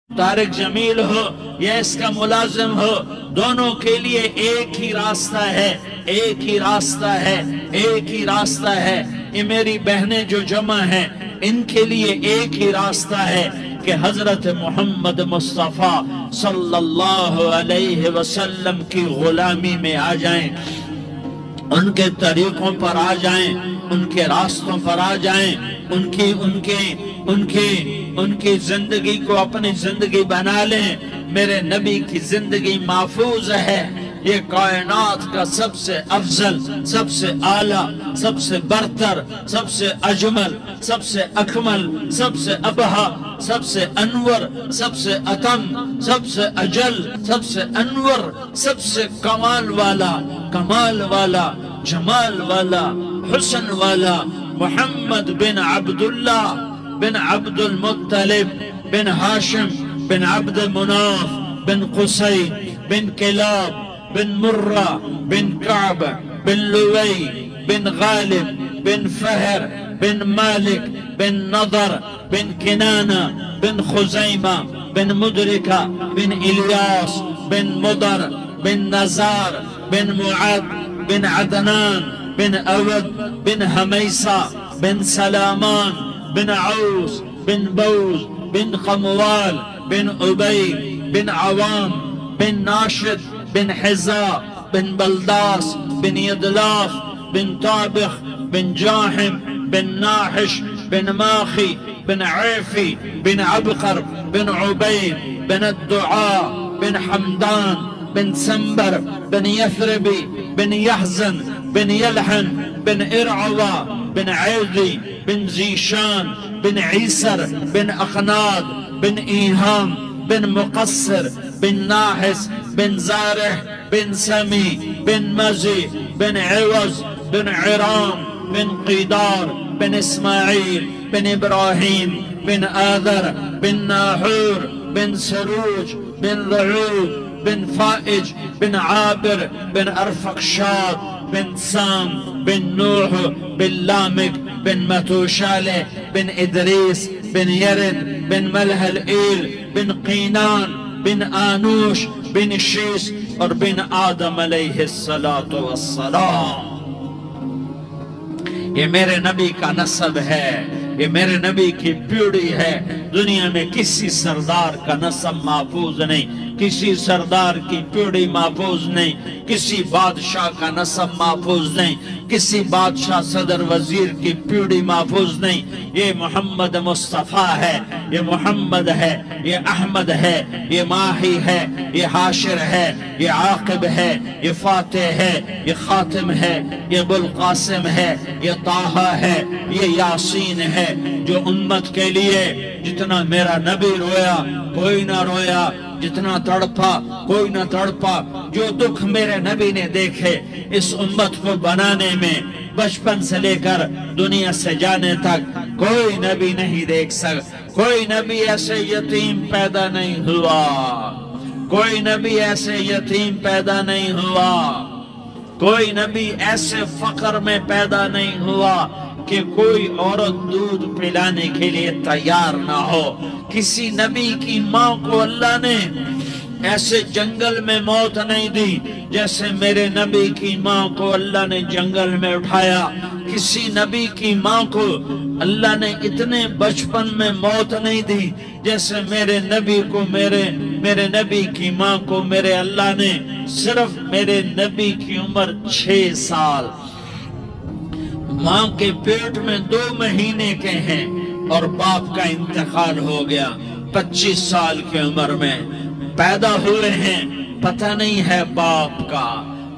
طارق جمیل ہو یا اس کا ملازم ہو، دونوں کے لیے ایک ہی راستہ ہے، ایک ہی راستہ ہے، ایک ہی راستہ ہے۔ یہ میری بہنیں جو جمع ہیں ان کے لیے ایک ہی راستہ ہے کہ حضرت محمد مصطفیٰ صلی اللہ علیہ وسلم کی غلامی میں آ جائیں، ان کے طریقوں پر آ جائیں، ان کے راستوں پر آ جائیں، ان کی زندگی کو اپنی زندگی بنا لیں۔ میرے نبی کی زندگی محفوظ ہے۔ یہ کائنات کا سب سے افضل، سب سے اعلیٰ، سب سے برتر، سب سے اجمل، سب سے اکمل، سب سے ابہا، سب سے انور، سب سے اتم، سب سے اجل، سب سے انور، سب سے کمال والا، کمال والا، جمال والا، حسن والا محمد بن عبداللہ بن عبد المطلب بن ہاشم بن عبد مناف بن قصی بن کلاب بن مرہ بن کعب بن لوی بن غالب بن فہر بن مالک بن نضر بن کنانہ بن خزیمہ بن مدرکہ بن الیاس بن مضر بن نزار بن معد بن عدنان بن اود بن حمیسہ بن سلامان بن عوس بن بوز بن قموال بن عبی بن عوام بن ناشد بن حزا بن بلداس بن يدلاف بن طابخ بن جاحم بن ناحش بن ماخي بن عيفي بن عبقر بن عبيد بن الدعاء بن حمدان بن سنبر بن يثربي بن يحزن بن يلحن بن إرعوى بن عيذي بن زيشان بن عيسر بن أخناد بن إيهام بن مقصر بن ناحس بن زارح بن سمي بن مزي بن عوز بن عرام بن قيدار بن إسماعيل بن إبراهيم بن آذر بن ناحور بن سروج بن رعود بن فائج بن عابر بن أرفقشاد بن سام بن نوح بن لامك بن متوشالة بن إدريس بن يرد بن ملهلئيل بن قينان بن آنوش بن شيس اور بن آدم علیہ السلام۔ یہ میرے نبی کا نسب ہے، یہ میرے نبی کی پیڑھی ہے۔ دنیا میں کسی سردار کا نسب محفوظ نہیں، کسی سردار کی پیڑھی محفوظ نہیں، کسی بادشاہ کا نسب محفوظ نہیں، کسی بادشاہ صدر وزیر کی پیڑھی محفوظ نہیں۔ یہ محمد مصطفیٰ ہے، یہ محمد ہے، یہ احمد ہے، یہ ماہی ہے، یہ حاشر ہے، یہ عاقب ہے، یہ فاتح ہے، یہ خاتم ہے، یہ ابوالقاسم ہے، یہ طٰہٰ ہے، یہ یاسین ہے۔ جو امت کے لیے جتنا میرا نبی رویا کوئی نہ رویا، جتنا تڑپا کوئی نہ تڑپا، جو دکھ میرے نبی نے دیکھے اس امت کو بنانے میں، بچپن سے لے کر دنیا سے جانے تک کوئی نبی نہیں دیکھ سکتا۔ کوئی نبی ایسے یتیم پیدا نہیں ہوا، کوئی نبی ایسے یتیم پیدا نہیں ہوا، کوئی نبی ایسے فقر میں پیدا نہیں ہوا کہ کوئی عورت دودھ پلانے کے لیے تیار نہ ہو۔ کسی نبی کی ماں کو اللہ نے ایسے جنگل میں موت نہیں دی جیسے میرے نبی کی ماں کو اللہ نے جنگل میں اٹھایا۔ کسی نبی کی ماں کو اللہ نے اتنے بچپن میں موت نہیں دی جیسے میرے نبی کو، میرے نبی کی ماں کو میرے اللہ نے صرف میرے نبی کی عمر 6 سال، ماں کے پیٹ میں 2 مہینے کے ہیں اور باپ کا انتقال ہو گیا 25 سال کی عمر میں۔ پیدا ہوئے ہیں، پتہ نہیں ہے باپ کا،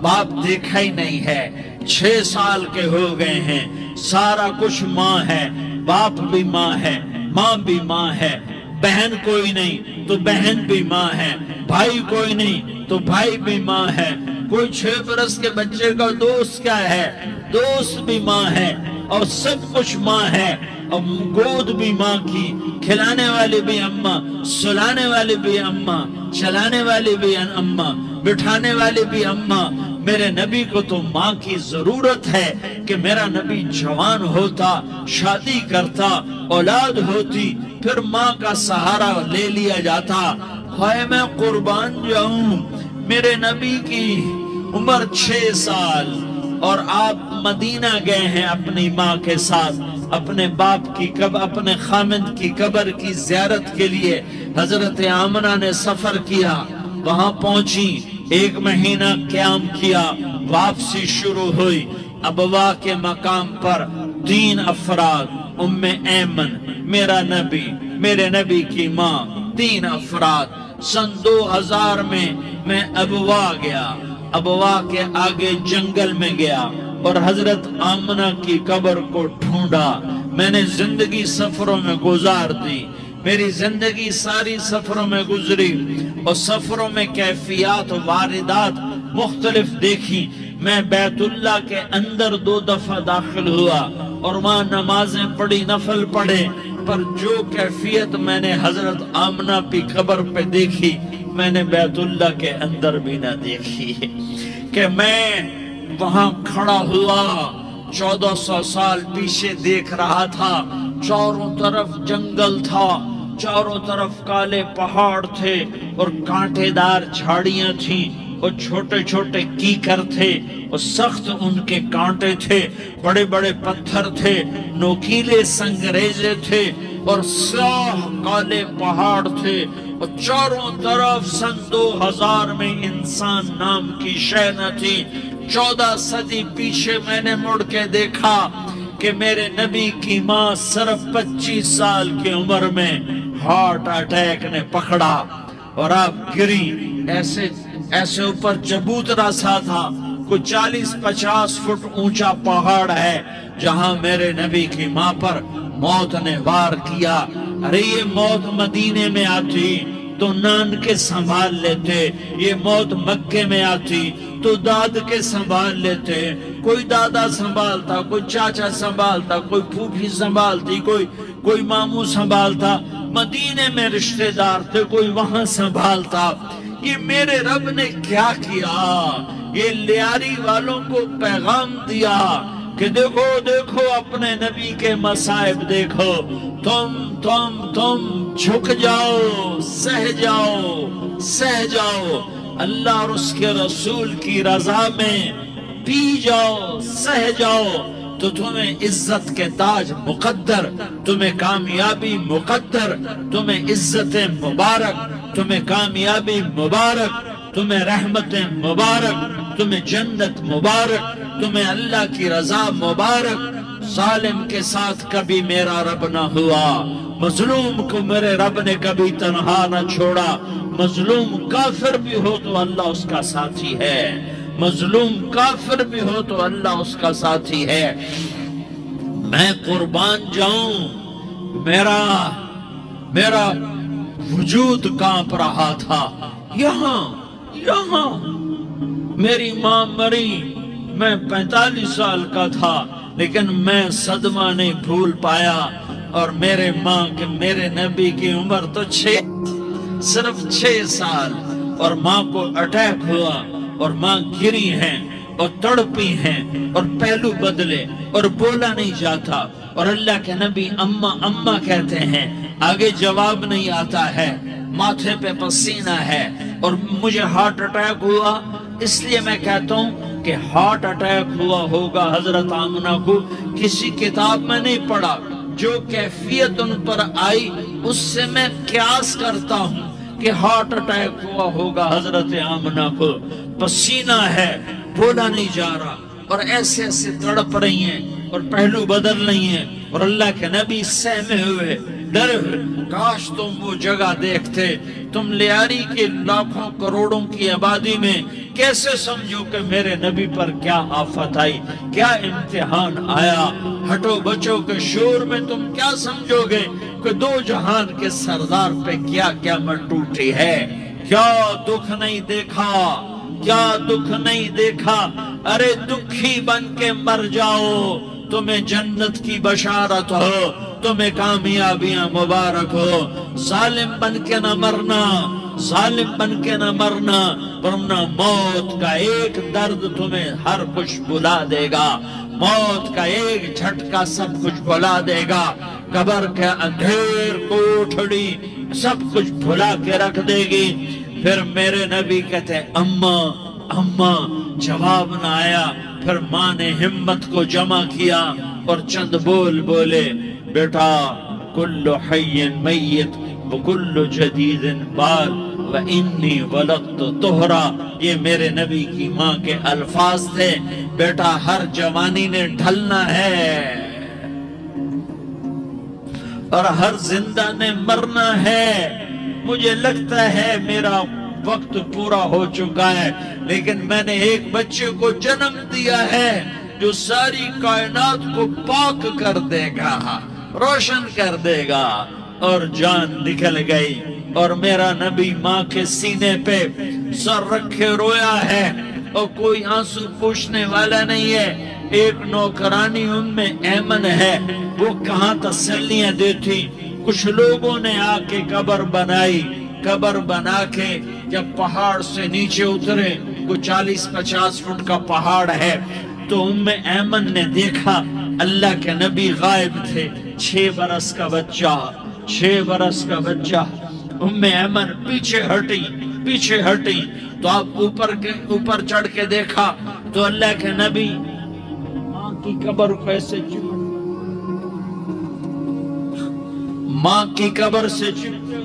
باپ دیکھا ہی نہیں ہے، 6 سال کے ہو گئے ہیں، سارا کچھ ماں ہے، باپ بھی ماں ہے، ماں بھی ماں ہے، بہن کوئی نہیں تو بہن بھی ماں ہے، بھائی کوئی نہیں تو بھائی بھی ماں ہے، کوئی 6 برس کے بچے کا دوست کیا ہے، دوست بھی ماں ہے، اور سب کچھ ماں ہے۔ اور گود بھی ماں کی، کھلانے والی بھی اماں، سلانے والی بھی اماں، چلانے والی بھی اماں، بٹھانے والی بھی اماں۔ میرے نبی کو تو ماں کی ضرورت ہے کہ میرا نبی جوان ہوتا، شادی کرتا، اولاد ہوتی، پھر ماں کا سہارا لے لیا جاتا۔ ہائے میں قربان جاؤں، میرے نبی کی عمر 6 سال اور آپ مدینہ گئے ہیں اپنی ماں کے ساتھ، اپنے باپ کی اپنے خامد کی قبر کی زیارت کے لیے حضرت آمنہ نے سفر کیا، وہاں پہنچی، 1 مہینہ قیام کیا، واپسی شروع ہوئی۔ ابوا کے مقام پر 3 افراد، ام ایمن، میرا نبی، میرے نبی کی ماں، 3 افراد۔ سن 2000 میں ابوا گیا، ابوا کے آگے جنگل میں گیا اور حضرت آمنہ کی قبر کو ڈھونڈا۔ میں نے زندگی سفروں میں گزار دی، میری زندگی ساری سفروں میں گزری اور سفروں میں کیفیات و واردات مختلف دیکھی۔ میں بیت اللہ کے اندر 2 دفعہ داخل ہوا اور وہاں نمازیں پڑھی، نفل پڑھے، پر جو کیفیت میں نے حضرت آمنہ کی قبر پہ دیکھی میں نے بیت اللہ کے اندر بھی نہ دیکھی۔ کہ میں وہاں کھڑا ہوا 1400 سال پیچھے دیکھ رہا تھا، چاروں طرف جنگل تھا، چاروں طرف کالے پہاڑ تھے اور کانٹے دار جھاڑیاں تھیں اور چھوٹے چھوٹے کیکر تھے اور سخت ان کے کانٹے تھے، بڑے بڑے پتھر تھے، نوکیلے سنگریزے تھے اور سیاہ کالے پہاڑ تھے اور چاروں طرف سن 2000 میں انسان نام کی شے نہ تھی۔ 14 صدی پیچھے میں نے مڑ کے دیکھا کہ میرے نبی کی ماں صرف 25 سال کی عمر میں ہارٹ اٹیک نے پکڑا اور آپ گری۔ ایسے اوپر چبوترا سا تھا، کوئی 40-50 فٹ اونچا پہاڑ ہے جہاں میرے نبی کی ماں پر موت نے وار کیا۔ ارے یہ موت مدینے میں آتی تو نان کے سنبھال لیتے، یہ موت مکے میں آتی تو داد کے سنبھال لیتے، کوئی دادا سنبھالتا، کوئی چاچا سنبھالتا، کوئی پھوپھی سنبھالتی، کوئی ماموں سنبھالتا، مدینے میں رشتہ دار تھے، کوئی وہاں سنبھالتا۔ یہ میرے رب نے کیا کیا؟ یہ لیاری والوں کو پیغام دیا کہ دیکھو دیکھو اپنے نبی کے مصائب دیکھو، تم جھک جاؤ، سہ جاؤ، اللہ اور اس کے رسول کی رضا میں پی جاؤ، سہ جاؤ، تو تمہیں عزت کے تاج مقدر، تمہیں کامیابی مقدر، تمہیں عزت مبارک، تمہیں کامیابی مبارک، تمہیں رحمت مبارک، تمہیں جنت مبارک، تمہیں اللہ کی رضا مبارک۔ ظالم کے ساتھ کبھی میرا رب نہ ہوا، مظلوم کو میرے رب نے کبھی تنہا نہ چھوڑا۔ مظلوم کافر بھی ہو تو اللہ اس کا ساتھی ہے، مظلوم کافر بھی ہو تو اللہ اس کا ساتھی ہے۔ میں قربان جاؤں، میرا وجود کانپ رہا تھا۔ یہاں میری ماں مری، میں 45 سال کا تھا، لیکن میں صدمہ نہیں بھول پایا۔ اور میرے نبی کی عمر تو صرف 6 سال اور ماں کو اٹیک ہوا اور ماں گری ہیں اور تڑپی ہیں اور پہلو بدلے اور بولا نہیں جاتا اور اللہ کے نبی اماں کہتے ہیں، آگے جواب نہیں آتا ہے، ماتھے پہ پسینہ ہے اور مجھے ہارٹ اٹیک ہوا۔ اس لیے میں کہتا ہوں کہ ہارٹ اٹیک ہوا ہوگا حضرت آمنہ کو، کسی کتاب میں نہیں پڑھا، جو کیفیت ان پر آئی اس سے میں قیاس کرتا ہوں کہ ہارٹ اٹیک ہوا ہوگا حضرت آمنہ کو۔ پسینہ ہے، بولا نہیں جا رہا اور ایسے تڑپ رہی ہیں اور پہلو بدل رہی ہیں اور اللہ کے نبی سہمے ہوئے، ڈرے ہوئے۔ کاش تم وہ جگہ دیکھتے، تم لیاری کے لاکھوں کروڑوں کی آبادی میں کیسے سمجھو کہ میرے نبی پر کیا آفت آئی، کیا امتحان آیا۔ ہٹو بچو کے شور میں تم کیا سمجھو گے کہ 2 جہان کے سردار پہ کیا قیامت ٹوٹی ہے۔ کیا دکھ نہیں دیکھا، کیا دکھ نہیں دیکھا۔ ارے دکھی بن کے مر جاؤ، تمہیں جنت کی بشارت ہو، تمہیں کامیابیاں مبارک ہو۔ ظالم بن کے نہ مرنا، ظالم بن کے نہ مرنا، ورنہ موت کا ایک درد تمہیں ہر کچھ بھلا دے گا، موت کا ایک جھٹکا سب کچھ بھلا دے گا، قبر کے اندھیر کوٹھڑی سب کچھ بھلا کے رکھ دے گی۔ پھر میرے نبی کہتے ہیں اماں اماں، جواب نہ آیا۔ پھر ماں نے ہمت کو جمع کیا اور چند بول بولے، بیٹا کل حی میت وکل جدید بال وانی ولدت طہرا، یہ میرے نبی کی ماں کے الفاظ تھے۔ بیٹا ہر جوانی نے ڈھلنا ہے اور ہر زندہ نے مرنا ہے۔ مجھے لگتا ہے میرا وقت پورا ہو چکا ہے، لیکن میں نے ایک بچے کو جنم دیا ہے جو ساری کائنات کو پاک کر دے گا، روشن کر دے گا۔ اور جان نکل گئی اور میرا نبی ماں کے سینے پہ سر رکھے رویا ہے اور کوئی آنسو پوچھنے والا نہیں ہے۔ ایک نوکرانی ایمن ہے، وہ کہاں تسلیاں دیتی۔ کچھ لوگوں نے آ کے قبر بنائی، قبر بنا کے جب پہاڑ سے نیچے اترے، کوئی 40-50 فٹ کا پہاڑ ہے، تو ایمن نے دیکھا اللہ کے نبی غائب تھے، 6 برس کا بچہ، 6 برس کا بچہ۔ ایمن پیچھے ہٹی تو آپ اوپر چڑھ کے دیکھا تو اللہ کے نبی ماں کی قبر کو ایسے ماں کی قبر سے چپٹے،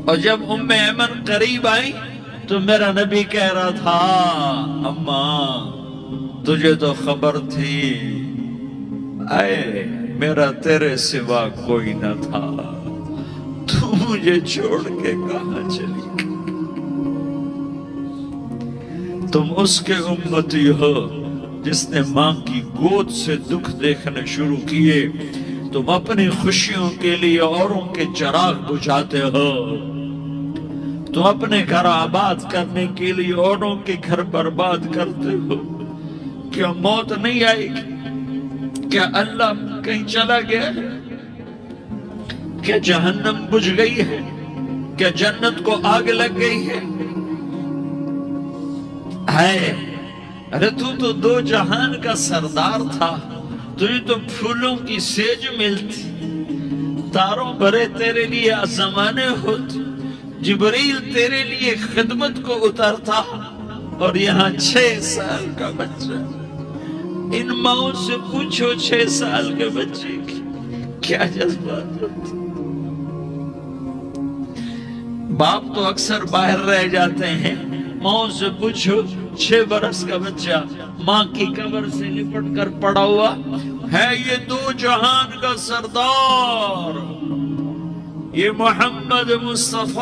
اور جب ایمن قریب آئی تو میرا نبی کہہ رہا تھا اماں تجھے تو خبر تھی، اے میرا تیرے سوا کوئی نہ تھا، تو مجھے چھوڑ کے کہاں چلی گئی؟ تم اس کے امتی ہو جس نے ماں کی گود سے دکھ دیکھنے شروع کیے، تم اپنی خوشیوں کے لیے اوروں کے چراغ بجھاتے ہو، تم اپنے گھر آباد کرنے کے لیے اوروں کے گھر برباد کرتے ہو۔ کیا موت نہیں آئے گی؟ کیا اللہ کہیں چلا گیا ہے؟ کیا جہنم بجھ گئی ہے؟ کیا جنت کو آگ لگ گئی ہے؟ ارے تو 2 جہان کا سردار تھا، تجھے تو پھولوں کی سیج ملتی، تاروں بھرے تیرے لیے زمانے ہوتے، جبریل تیرے لیے خدمت کو اترتا، اور یہاں 6 سال کا بچہ۔ ان ماؤں سے پوچھو 6 سال کے بچے کی کیا جذبات ہوتے۔ باپ تو اکثر باہر رہ جاتے ہیں، ماؤں سے پوچھو 6 برس کا بچہ ماں کی قبر سے لپٹ کر پڑا ہوا ہے، یہ 2 جہان کا سردار، یہ محمد مصطفیٰ،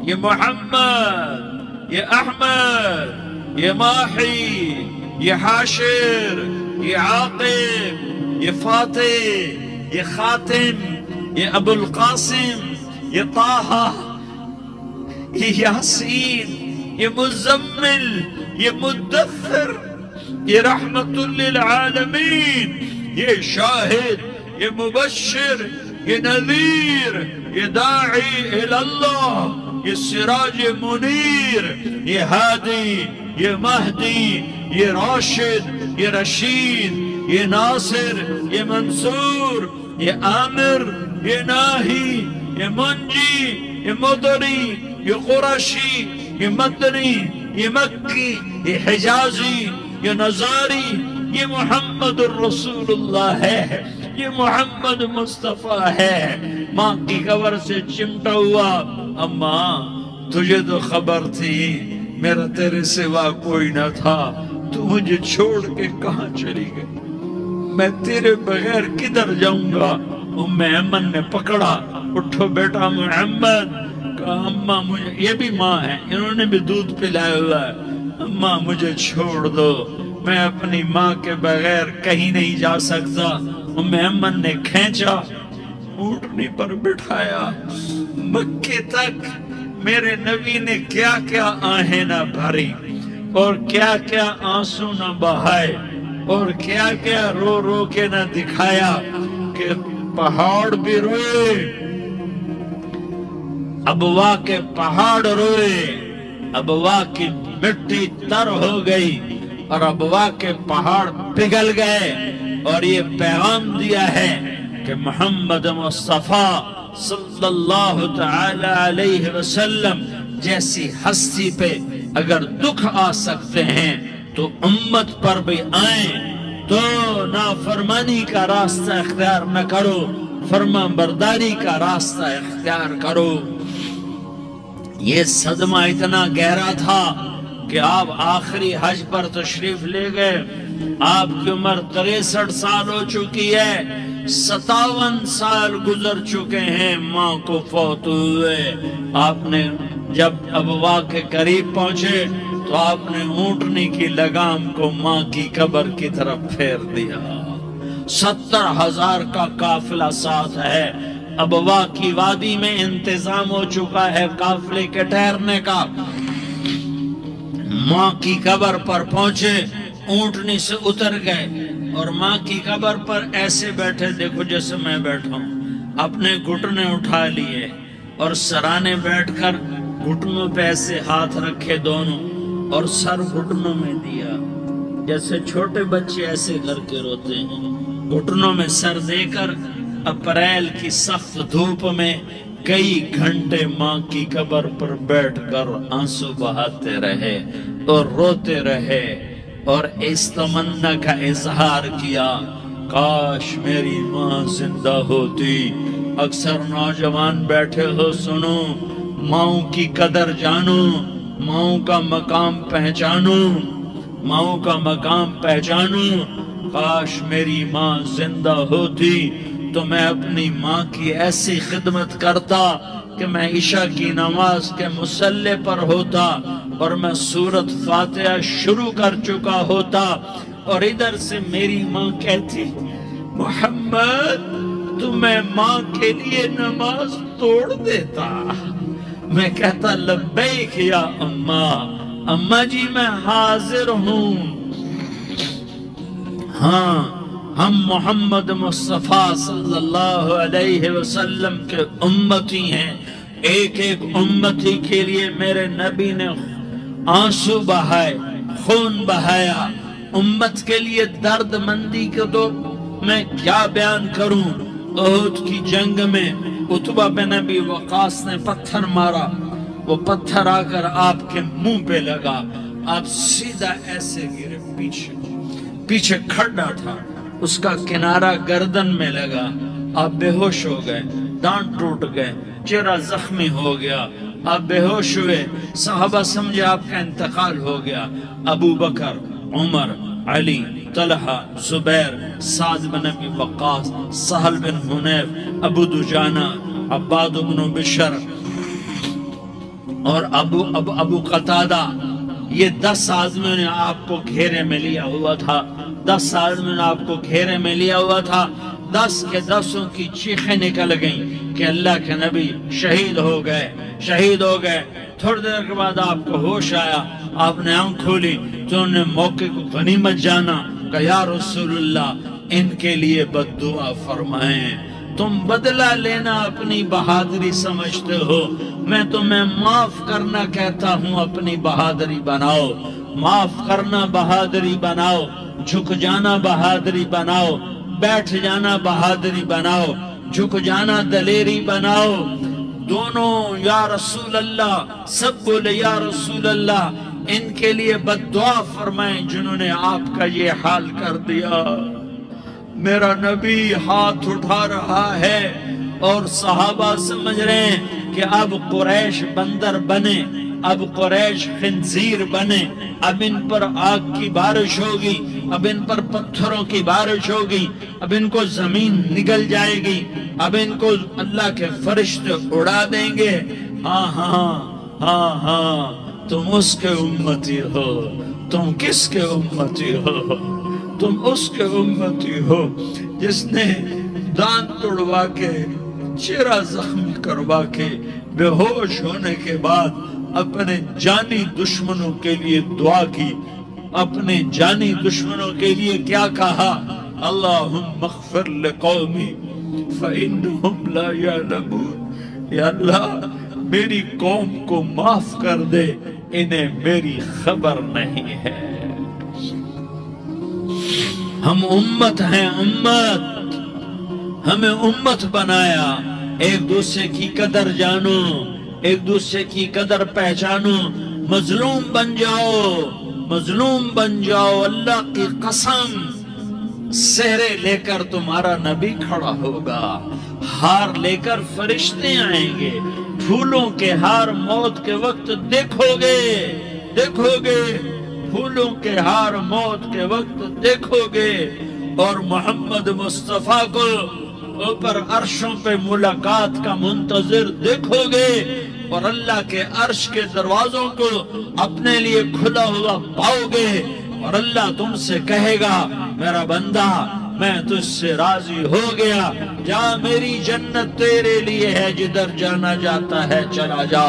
یہ محمد، یہ احمد، یہ ماحی، یہ حاشر، یہ عاقب، یہ فاتح، یہ خاتم، یہ ابو القاسم، یہ طٰہٰ، یہ یاسین، یہ مزمل، یہ مدثر، یہ رحمت للعالمین، یہ شاہد، یہ مبشر، یہ نذیر، یہ داعی الاللہ، یہ سراج منیر، یہ ہادی، یہ مہدی، یہ راشد، یہ رشید، یہ ناصر، یہ منصور، یہ عامر، یہ ناہی، یہ منجی، یہ مدری، یہ قرشی، یہ مدنی، یہ مکی، یہ حجازی، یہ نظاری، یہ محمد الرسول اللہ ہے، یہ محمد مصطفیٰ ہے۔ ماں کی قبر سے چمٹا ہوا، اماں تجھے تو خبر تھی میرا تیرے سوا کوئی نہ تھا، تو مجھے چھوڑ کے کہاں چلی گئی؟ میں تیرے بغیر کدھر جاؤں گا؟ ایمن نے پکڑا، اٹھو بیٹا محمد، کہا اماں مجھے، یہ بھی ماں ہے، انہوں نے بھی دودھ پلایا ہوا ہے، اماں مجھے چھوڑ دو، میں اپنی ماں کے بغیر کہیں نہیں جا سکتا۔ ایمن نے کھینچا، اونٹنی پر بٹھایا، مکے تک میرے نبی نے کیا کیا آہیں نہ بھری، اور کیا کیا آنسو نہ بہائے اور کیا کیا رو رو کے نہ دکھایا کہ پہاڑ بھی روئے، ابوا کے پہاڑ روئے، ابوا کی مٹی تر ہو گئی اور ابوا کے پہاڑ پگھل گئے، اور یہ پیغام دیا ہے کہ محمد مصطفیٰ صلی اللہ تعالی علیہ وسلم جیسی ہستی پہ اگر دکھ آ سکتے ہیں تو امت پر بھی آئیں، تو نافرمانی کا راستہ اختیار نہ کرو، فرما برداری کا راستہ اختیار کرو۔ یہ صدمہ اتنا گہرا تھا کہ آپ آخری حج پر تشریف لے گئے، آپ کی عمر 63 سال ہو چکی ہے، 57 سال گزر چکے ہیں ماں کو فوت ہوئے۔ آپ نے جب ابوا کے قریب پہنچے تو آپ نے اونٹنی کی لگام کو ماں کی قبر کی طرف پھیر دیا۔ 70,000 کا قافلہ ساتھ ہے، ابوا کی وادی میں انتظام ہو چکا ہے قافلے کے ٹھہرنے کا۔ ماں کی قبر پر پہنچے، اونٹنی سے اتر گئے اور ماں کی قبر پر ایسے بیٹھے، دیکھو جیسے میں بیٹھا ہوں، اپنے گھٹنے اٹھا لیے اور سرانے بیٹھ کر گھٹنوں پہ ایسے ہاتھ رکھے دونوں اور سر گھٹنوں میں دیا، جیسے چھوٹے بچے ایسے کر کے روتے ہیں، گھٹنوں میں سر دے کر اپریل کی سخت دھوپ میں کئی گھنٹے ماں کی قبر پر بیٹھ کر آنسو بہاتے رہے اور روتے رہے اور اس تمنا کا اظہار کیا، کاش میری ماں زندہ ہوتی۔ اکثر نوجوان بیٹھے ہو، سنو، ماؤں کی قدر جانو، ماؤں کا مقام پہچانو، ماؤں کا مقام پہچانو۔ کاش میری ماں زندہ ہوتی تو میں اپنی ماں کی ایسی خدمت کرتا کہ میں عشاء کی نماز کے مصلی پر ہوتا اور میں سورۃ فاتحہ شروع کر چکا ہوتا، اور ادھر سے میری ماں کہتی، محمد تو میں ماں کے لیے نماز توڑ دیتا۔ میں کہتا، لبیک یا اماں، اماں جی میں حاضر ہوں۔ ہاں، ہم محمد مصطفیٰ صلی اللہ علیہ وسلم کے امتی ہیں، ایک ایک امتی کے لیے میرے نبی نے آنسو بہائے، خون بہایا، امت کے لیے درد مندی کو تو میں کیا بیان کروں۔ احد کی جنگ میں عتبہ بن ابی وقاص نے پتھر مارا، وہ پتھر آ کر آپ کے منہ پہ لگا، آپ سیدھا ایسے گرے، پیچھے کھڑا تھا، اس کا کنارہ گردن میں لگا، آپ بے ہوش ہو گئے، دانت ٹوٹ گئے، چہرہ زخمی ہو گیا، آپ بے ہوش ہوئے، صحابہ سمجھے آپ کا انتقال ہو گیا۔ ابو بکر، عمر، علی، طلحہ، زبیر، سعد بن ابی وقاص، سہل بن حنیف، ابو دجانہ، عباد بن بشر اور ابو قتادہ، یہ 10 آدمیوں نے آپ کو گھیرے میں لیا ہوا تھا، 10 آدمیوں نے آپ کو گھیرے میں لیا ہوا تھا۔ 10 کے 10 کی چیخیں نکل گئیں کہ اللہ کے نبی شہید ہو گئے، شہید ہو گئے۔ تھوڑی دیر کے بعد آپ کو ہوش آیا، آپ نے آنکھ کھولی تو انہوں نے موقع کو غنیمت جانا کہ یا رسول اللہ ان کے لیے بد دعا فرمائیں۔ تم بدلہ لینا اپنی بہادری سمجھتے ہو، میں تمہیں معاف کرنا کہتا ہوں، اپنی بہادری بناؤ، معاف کرنا بہادری بناؤ، جھک جانا بہادری بناؤ، بیٹھ جانا بہادری بناؤ، جھک جانا دلیری بناؤ۔ دونوں یا رسول اللہ، سب بولے یا رسول اللہ، ان کے لیے بد دعا فرمائیں جنہوں نے آپ کا یہ حال کر دیا۔ میرا نبی ہاتھ اٹھا رہا ہے اور صحابہ سمجھ رہے ہیں کہ اب قریش بندر بنے، اب قریش خنزیر بنے، اب ان پر آگ کی بارش ہوگی، اب ان پر پتھروں کی بارش ہوگی، اب ان کو زمین نگل جائے گی، اب ان کو اللہ کے فرشتے اڑا دیں گے۔ ہاں ہاں ہاں ہاں، تم اس کے امتی ہو۔ تم کس کے امتی ہو؟ تم اس کے امتی ہو جس نے دانت توڑوا کے، چہرہ زخمی کروا کے، بے ہوش ہونے کے بعد اپنے جانی دشمنوں کے لیے دعا کی، اپنے جانی دشمنوں کے لیے کیا کہا؟ اللہم اغفر لقومی فإنہم لا یعلمون، یا اللہ میری قوم کو معاف کر دے، انہیں میری خبر نہیں ہے۔ ہم امت ہیں، امت، ہمیں امت بنایا۔ ایک دوسرے کی قدر جانو، ایک دوسرے کی قدر پہچانو، مظلوم بن جاؤ، مظلوم بن جاؤ۔ اللہ کی قسم، سہرے لے کر تمہارا نبی کھڑا ہوگا، ہار لے کر فرشتے آئیں گے، پھولوں کے ہار موت کے وقت دیکھو گے، دیکھو گے، پھولوں کے ہار موت کے وقت دیکھو گے، اور محمد مصطفیٰ کو اوپر عرشوں پہ ملاقات کا منتظر دیکھو گے، اور اللہ کے عرش کے دروازوں کو اپنے لیے کھلا ہوا پاؤ گے، اور اللہ تم سے کہے گا میرا بندہ میں تجھ سے راضی ہو گیا، جا میری جنت تیرے لیے ہے، جدھر جانا جاتا ہے چلا جا۔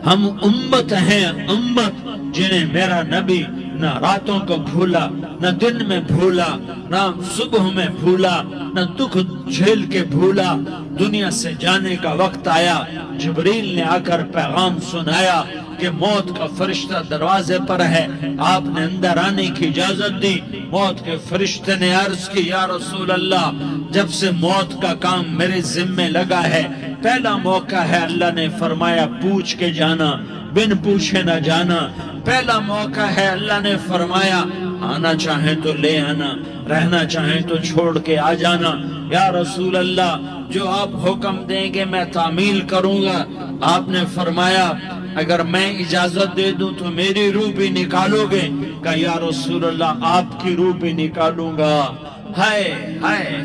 ہم امت ہیں، امت جنہیں میرا نبی نہ راتوں کو بھولا، نہ دن میں بھولا، نہ صبح میں بھولا، نہ دکھ جھیل کے بھولا۔ دنیا سے جانے کا وقت آیا، جبریل نے آ کر پیغام سنایا کہ موت کا فرشتہ دروازے پر ہے، آپ نے اندر آنے کی اجازت دی۔ موت کے فرشتے نے عرض کی یا رسول اللہ، جب سے موت کا کام میرے ذمے لگا ہے، پہلا موقع ہے، اللہ نے فرمایا پوچھ کے جانا، بن پوچھے نہ جانا۔ پہلا موقع ہے، اللہ نے فرمایا آنا چاہیں تو لے آنا، رہنا چاہیں تو چھوڑ کے آ جانا۔ یا رسول اللہ جو آپ حکم دیں گے میں تعمیل کروں گا۔ آپ نے فرمایا اگر میں اجازت دے دوں تو میری روح بھی نکالو گے؟ کہا یا رسول اللہ آپ کی روح بھی نکالوں گا۔ ہائے ہائے،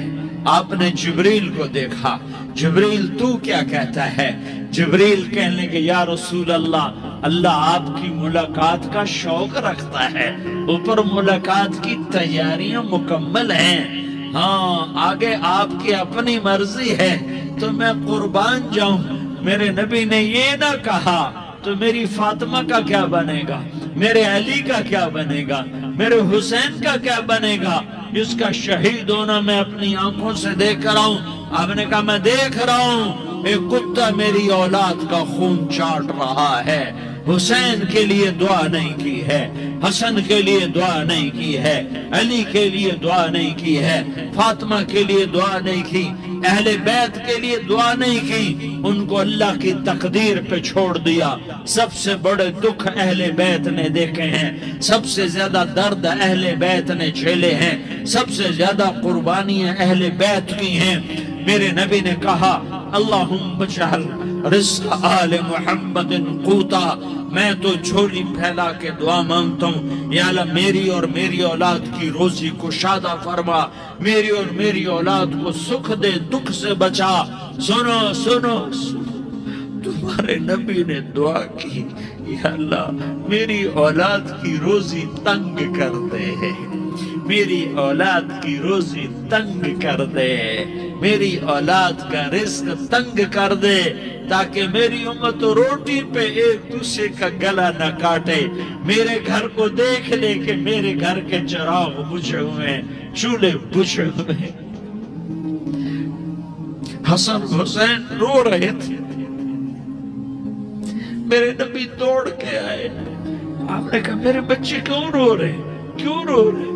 آپ نے جبریل کو دیکھا، جبریل تو کیا کہتا ہے؟ جبریل کہنے لگے یا رسول اللہ، اللہ آپ کی ملاقات کا شوق رکھتا ہے، اوپر ملاقات کی تیاریاں مکمل ہیں، ہاں آگے آپ کی اپنی مرضی ہے تو میں قربان جاؤں۔ میرے نبی نے یہ نہ کہا تو میری فاطمہ کا کیا بنے گا، میرے علی کا کیا بنے گا، میرے حسین کا کیا بنے گا، جس کا شہید ہونا میں اپنی آنکھوں سے دیکھ رہا ہوں۔ آپ نے کہا میں دیکھ رہا ہوں ایک کتا میری اولاد کا خون چاٹ رہا ہے۔ حسین کے لیے دعا نہیں کی ہے، حسن کے لیے دعا نہیں کی ہے، علی کے لیے دعا نہیں کی ہے، فاطمہ کے لیے دعا نہیں کی، اہل بیت کے لیے دعا نہیں کی، ان کو اللہ کی تقدیر پہ چھوڑ دیا۔ سب سے بڑے دکھ اہل بیت نے دیکھے ہیں، سب سے زیادہ درد اہل بیت نے جھیلے ہیں، سب سے زیادہ قربانیاں اہل بیت کی ہیں۔ میرے نبی نے کہا اللہم اجعل رزق آل محمد قوتا، میں تو جھولی پھیلا کے دعا مانگتا ہوں یا اللہ میری اور میری اولاد کی روزی کو شادہ فرما، میری اور میری اولاد کو سکھ دے، دکھ سے بچا۔ سنو سنو تمہارے نبی نے دعا کی یا اللہ میری اولاد کی روزی تنگ کر دے، میری اولاد کی روزی تنگ کر دے، میری اولاد کا رزق تنگ کر دے، تاکہ میری امت روٹی پہ ایک دوسرے کا گلا نہ کاٹے، میرے گھر کو دیکھ لے کہ میرے گھر کے چراغ بجھے ہوئے، چولہے بجھے ہوئے۔ حسن حسین رو رہے تھے، میرے نبی دوڑ کے آئے، آپ نے کہا میرے بچے کیوں رو رہے، کیوں رو رہے؟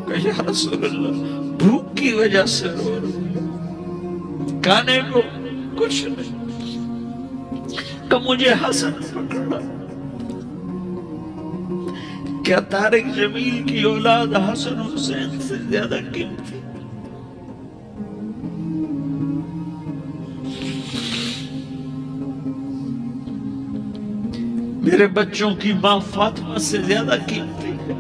کہ یا رسول اللہ بھوک کی وجہ سے رو رہے، کھانے کو کچھ نہیں، کہ مجھے حسن پکڑا۔ کیا طارق جمیل کی اولاد حسن حسین سے زیادہ قیمتی؟ میرے بچوں کی ماں فاطمہ سے زیادہ قیمتی ہے،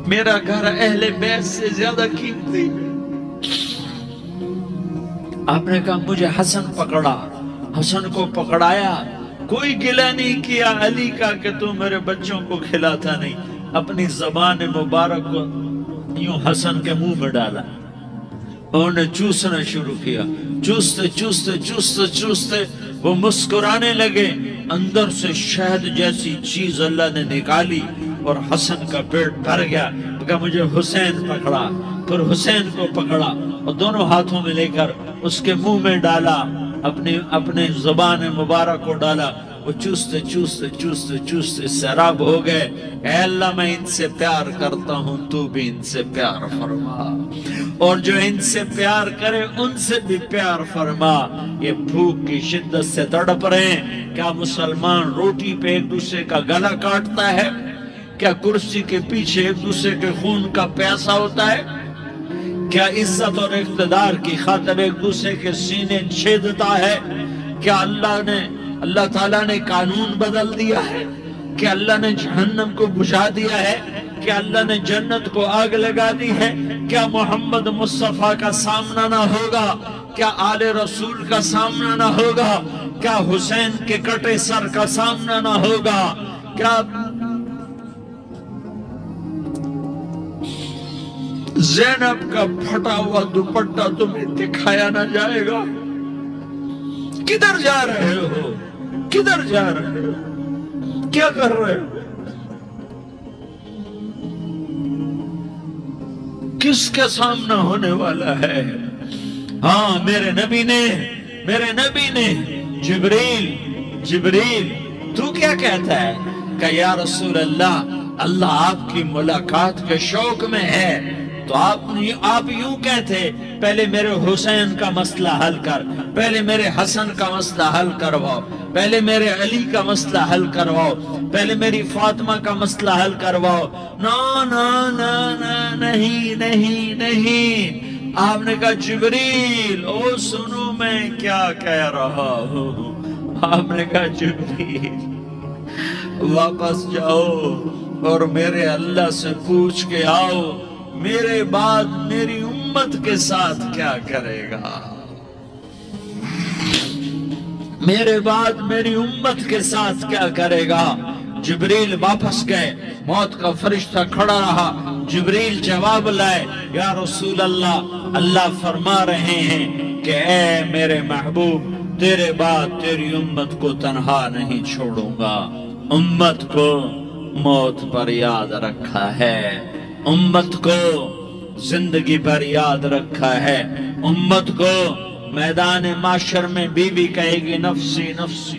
میرا گھر اہل بیت سے زیادہ قیمتی ہے۔ آپ نے کہا مجھے حسن پکڑا، حسن کو پکڑایا، کوئی گلہ نہیں کیا علی کا کہ تو میرے بچوں کو کھلاتا نہیں، اپنی زبان مبارک کو یوں حسن کے منہ میں ڈالا، انہوں نے چوسنا شروع کیا، چوستے چوستے چوستے چوستے وہ مسکرانے لگے، اندر سے شہد جیسی چیز اللہ نے نکالی اور حسن کا پیٹ بھر گیا۔ کہا مجھے حسین پکڑا، پھر حسین کو پکڑا اور دونوں ہاتھوں میں لے کر اس کے منہ میں ڈالا، اپنے زبان مبارک کو ڈالا۔ وہ چوستے چوستے چوستے چوستے سیراب ہو گئے۔ اے اللہ میں ان سے پیار کرتا ہوں، تو بھی ان سے پیار فرما، اور جو ان سے پیار کرے ان سے بھی پیار فرما۔ یہ بھوک کی شدت سے تڑپ رہے ہیں۔ کیا مسلمان روٹی پہ ایک دوسرے کا گلا کاٹتا ہے؟ کیا کرسی کے پیچھے ایک دوسرے کے خون کا پیاسا ہوتا ہے؟ کیا عزت اور اقتدار کی خاطر ایک دوسرے کے سینے چھیدتا ہے؟ کیا اللہ تعالیٰ نے قانون بدل دیا ہے؟ کیا اللہ نے جہنم کو بجھا دیا ہے؟ کیا اللہ نے جنت کو آگ لگا دی ہے؟ کیا محمد مصطفیٰ کا سامنا نہ ہوگا؟ کیا آل رسول کا سامنا نہ ہوگا؟ کیا حسین کے کٹے سر کا سامنا نہ ہوگا؟ کیا زینب کا پھٹا ہوا دوپٹہ تمہیں دکھایا نہ جائے گا؟ کدھر جا رہے ہو؟ کدھر جا رہے ہو؟ کیا کر رہے ہو؟ کس کے سامنا ہونے والا ہے؟ ہاں میرے نبی نے جبریل تو کیا کہتا ہے کہ یا رسول اللہ آپ کی ملاقات کے شوق میں ہے، تو آپ یوں کہتے پہلے میرے حسین کا مسئلہ حل کر، پہلے میرے حسن کا مسئلہ حل کرواؤ، پہلے میرے علی کا مسئلہ حل کرواؤ، پہلے میری فاطمہ کا مسئلہ حل کرواؤ۔ نہیں، آپ نے کہا جبریل او سنو میں کیا کہہ رہا ہوں۔ آپ نے کہا جبریل واپس جاؤ اور میرے اللہ سے پوچھ کے آؤ میرے بعد میری امت کے ساتھ کیا کرے گا، میرے بعد میری امت کے ساتھ کیا کرے گا۔ جبریل واپس گئے، موت کا فرشتہ کھڑا رہا۔ جبریل جواب لائے، یا رسول اللہ فرما رہے ہیں کہ اے میرے محبوب تیرے بعد تیری امت کو تنہا نہیں چھوڑوں گا، امت کو موت پر یاد رکھا ہے، امت کو زندگی پر یاد رکھا ہے، امت کو میدان معاشر میں بیوی کہے گی نفسی نفسی،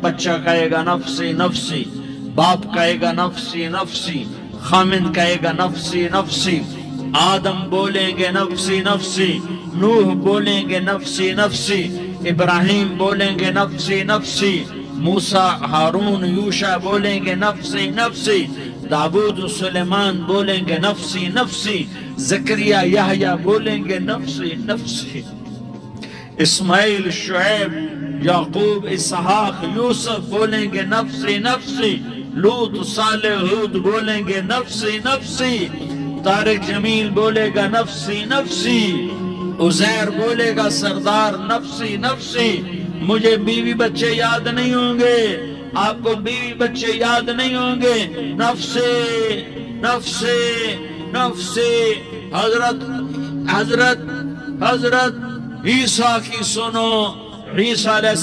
بچہ کہے گا نفسی نفسی، باپ کہے گا نفسی نفسی، خامند کہے گا نفسی نفسی، آدم بولیں گے نفسی نفسی، نوح بولیں گے نفسی نفسی، ابراہیم بولیں گے نفسی نفسی، موسیٰ ہارون یوشع بولیں گے نفسی نفسی، داؤد و سلیمان بولیں گے نفسی نفسی، زکریا یحییٰ بولیں گے نفسی نفسی، اسماعیل شعیب یعقوب اسحاق یوسف بولیں گے نفسی نفسی، لوط صالح ہود بولیں گے نفسی نفسی، طارق جمیل بولے گا نفسی نفسی، عزیر بولے گا سردار نفسی نفسی۔ مجھے بیوی بچے یاد نہیں ہوں گے، آپ کو بیوی بچے یاد نہیں ہوں گے، نفسی نفسی نفسی۔ حضرت عیسیٰ کی سنو، عیسیٰ علیہ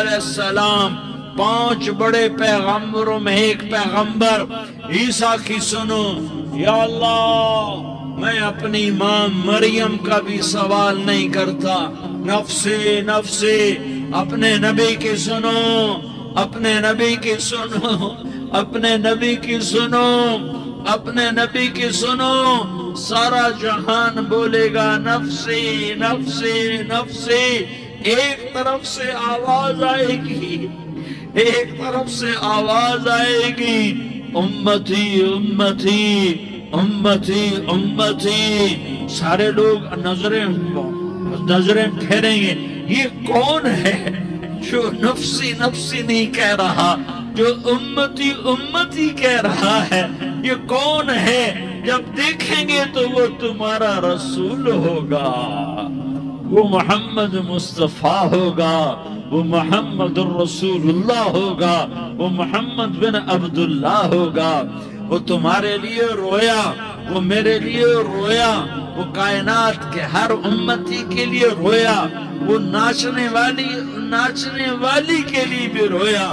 السلام 5 بڑے پیغمبروں میں ایک پیغمبر عیسیٰ کی سنو۔ یا اللہ میں اپنی ماں مریم کا بھی سوال نہیں کرتا، نفسی نفسی۔ اپنے نبی کی سنو، اپنے نبی کی سنو، اپنے نبی کی سنو، اپنے نبی کی سنو۔ سارا جہان بولے گا نفسی نفسی نفسی۔ ایک طرف سے آواز آئے گی، ایک طرف سے آواز آئے گی، امتی امتی امتی امتی۔ سارے لوگ نظریں پھیریں گے، یہ کون ہے جو نفسی نفسی نہیں کہہ رہا، جو امتی امتی کہہ رہا ہے؟ یہ کون ہے؟ جب دیکھیں گے تو وہ تمہارا رسول ہوگا، وہ محمد مصطفیٰ ہوگا، وہ محمد الرسول اللہ ہوگا، وہ محمد بن عبداللہ ہوگا۔ وہ تمہارے لیے رویا، وہ میرے لیے رویا، وہ کائنات کے ہر امتی کے لیے رویا، وہ ناچنے والی کے لیے بھی رویا،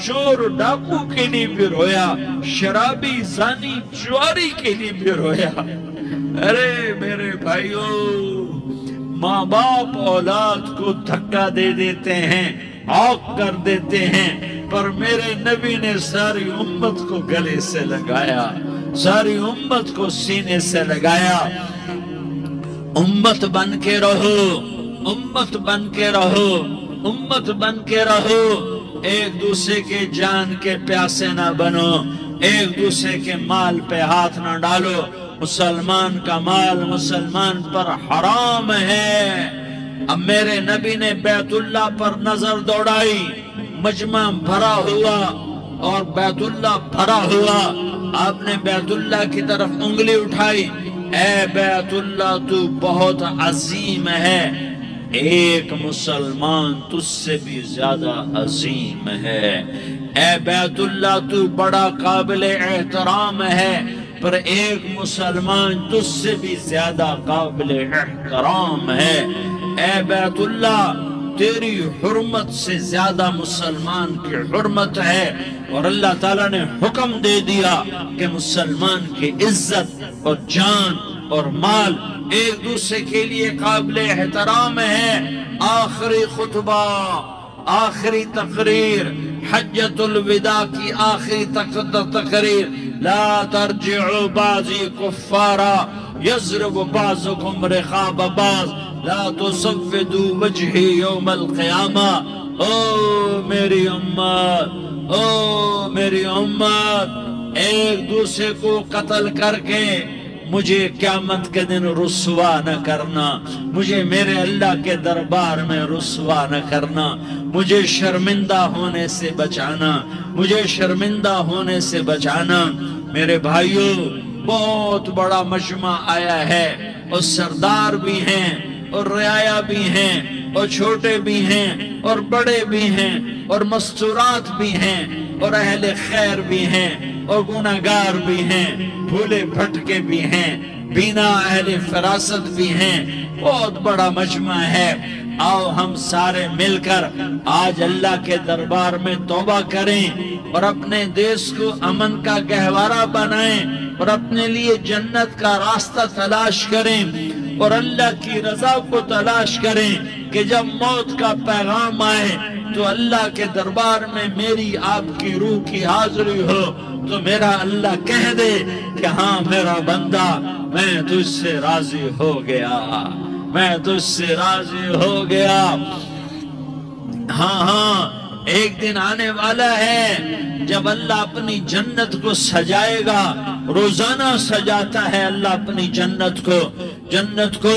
چور ڈاکو کے لیے بھی رویا، شرابی زانی چواری کے لیے بھی رویا۔ ارے میرے بھائیوں، ماں باپ اولاد کو دھکا دے دیتے ہیں، عوق کر دیتے ہیں، پر میرے نبی نے ساری امت کو گلے سے لگایا، ساری امت کو سینے سے لگایا۔ امت بن کے رہو، امت بن کے رہو، امت بن کے رہو، ایک دوسرے کے جان کے پیاسے نہ بنو، ایک دوسرے کے مال پہ ہاتھ نہ ڈالو۔ مسلمان کا مال مسلمان پر حرام ہے۔ اب میرے نبی نے بیت اللہ پر نظر دوڑائی، مجمع بھرا ہوا اور بیت اللہ بھرا ہوا، آپ نے بیت اللہ کی طرف انگلی اٹھائی، اے بیت اللہ تو بہت عظیم ہے، ایک مسلمان تجھ سے بھی زیادہ عظیم ہے، اے بیت اللہ تو بڑا قابل احترام ہے، پر ایک مسلمان تجھ سے بھی زیادہ قابل احترام ہے، اے بیت اللہ تیری حرمت سے زیادہ مسلمان کی حرمت ہے۔ اور اللہ تعالیٰ نے حکم دے دیا کہ مسلمان کی عزت اور جان اور مال ایک دوسرے کے لیے قابل احترام ہے۔ آخری خطبہ، آخری تقریر، حجۃ الوداع کی آخری تقریر، لا ترجعوا بعضی کفارا یضرب بعضکم رقاب بعض لا تصودوا وجہی یوم القیامہ۔ او میری امت، او میری امت، ایک دوسرے کو قتل کر کے مجھے قیامت کے دن رسوا نہ کرنا، مجھے میرے اللہ کے دربار میں رسوا نہ کرنا، مجھے شرمندہ ہونے سے بچانا، مجھے شرمندہ ہونے سے بچانا۔ میرے بھائیوں، بہت بڑا مجمع آیا ہے، اور سردار بھی ہیں اور رعایا بھی ہیں اور چھوٹے بھی ہیں اور بڑے بھی ہیں اور مستورات بھی ہیں اور اہل خیر بھی ہیں اور گناہگار بھی ہیں، بھولے بھٹکے بھی ہیں، بینا اہل فراست بھی ہیں، بہت بڑا مجمع ہے۔ آؤ ہم سارے مل کر آج اللہ کے دربار میں توبہ کریں اور اپنے دیش کو امن کا گہوارہ بنائیں اور اپنے لیے جنت کا راستہ تلاش کریں اور اللہ کی رضا کو تلاش کریں کہ جب موت کا پیغام آئے تو اللہ کے دربار میں میری آپ کی روح کی حاضری ہو تو میرا اللہ کہہ دے کہ ہاں میرا بندہ، میں تجھ سے راضی ہو گیا، میں تجھ سے راضی ہو گیا۔ ہاں ہاں، ایک دن آنے والا ہے جب اللہ اپنی جنت کو سجائے گا، روزانہ سجاتا ہے اللہ اپنی جنت کو۔ جنت کو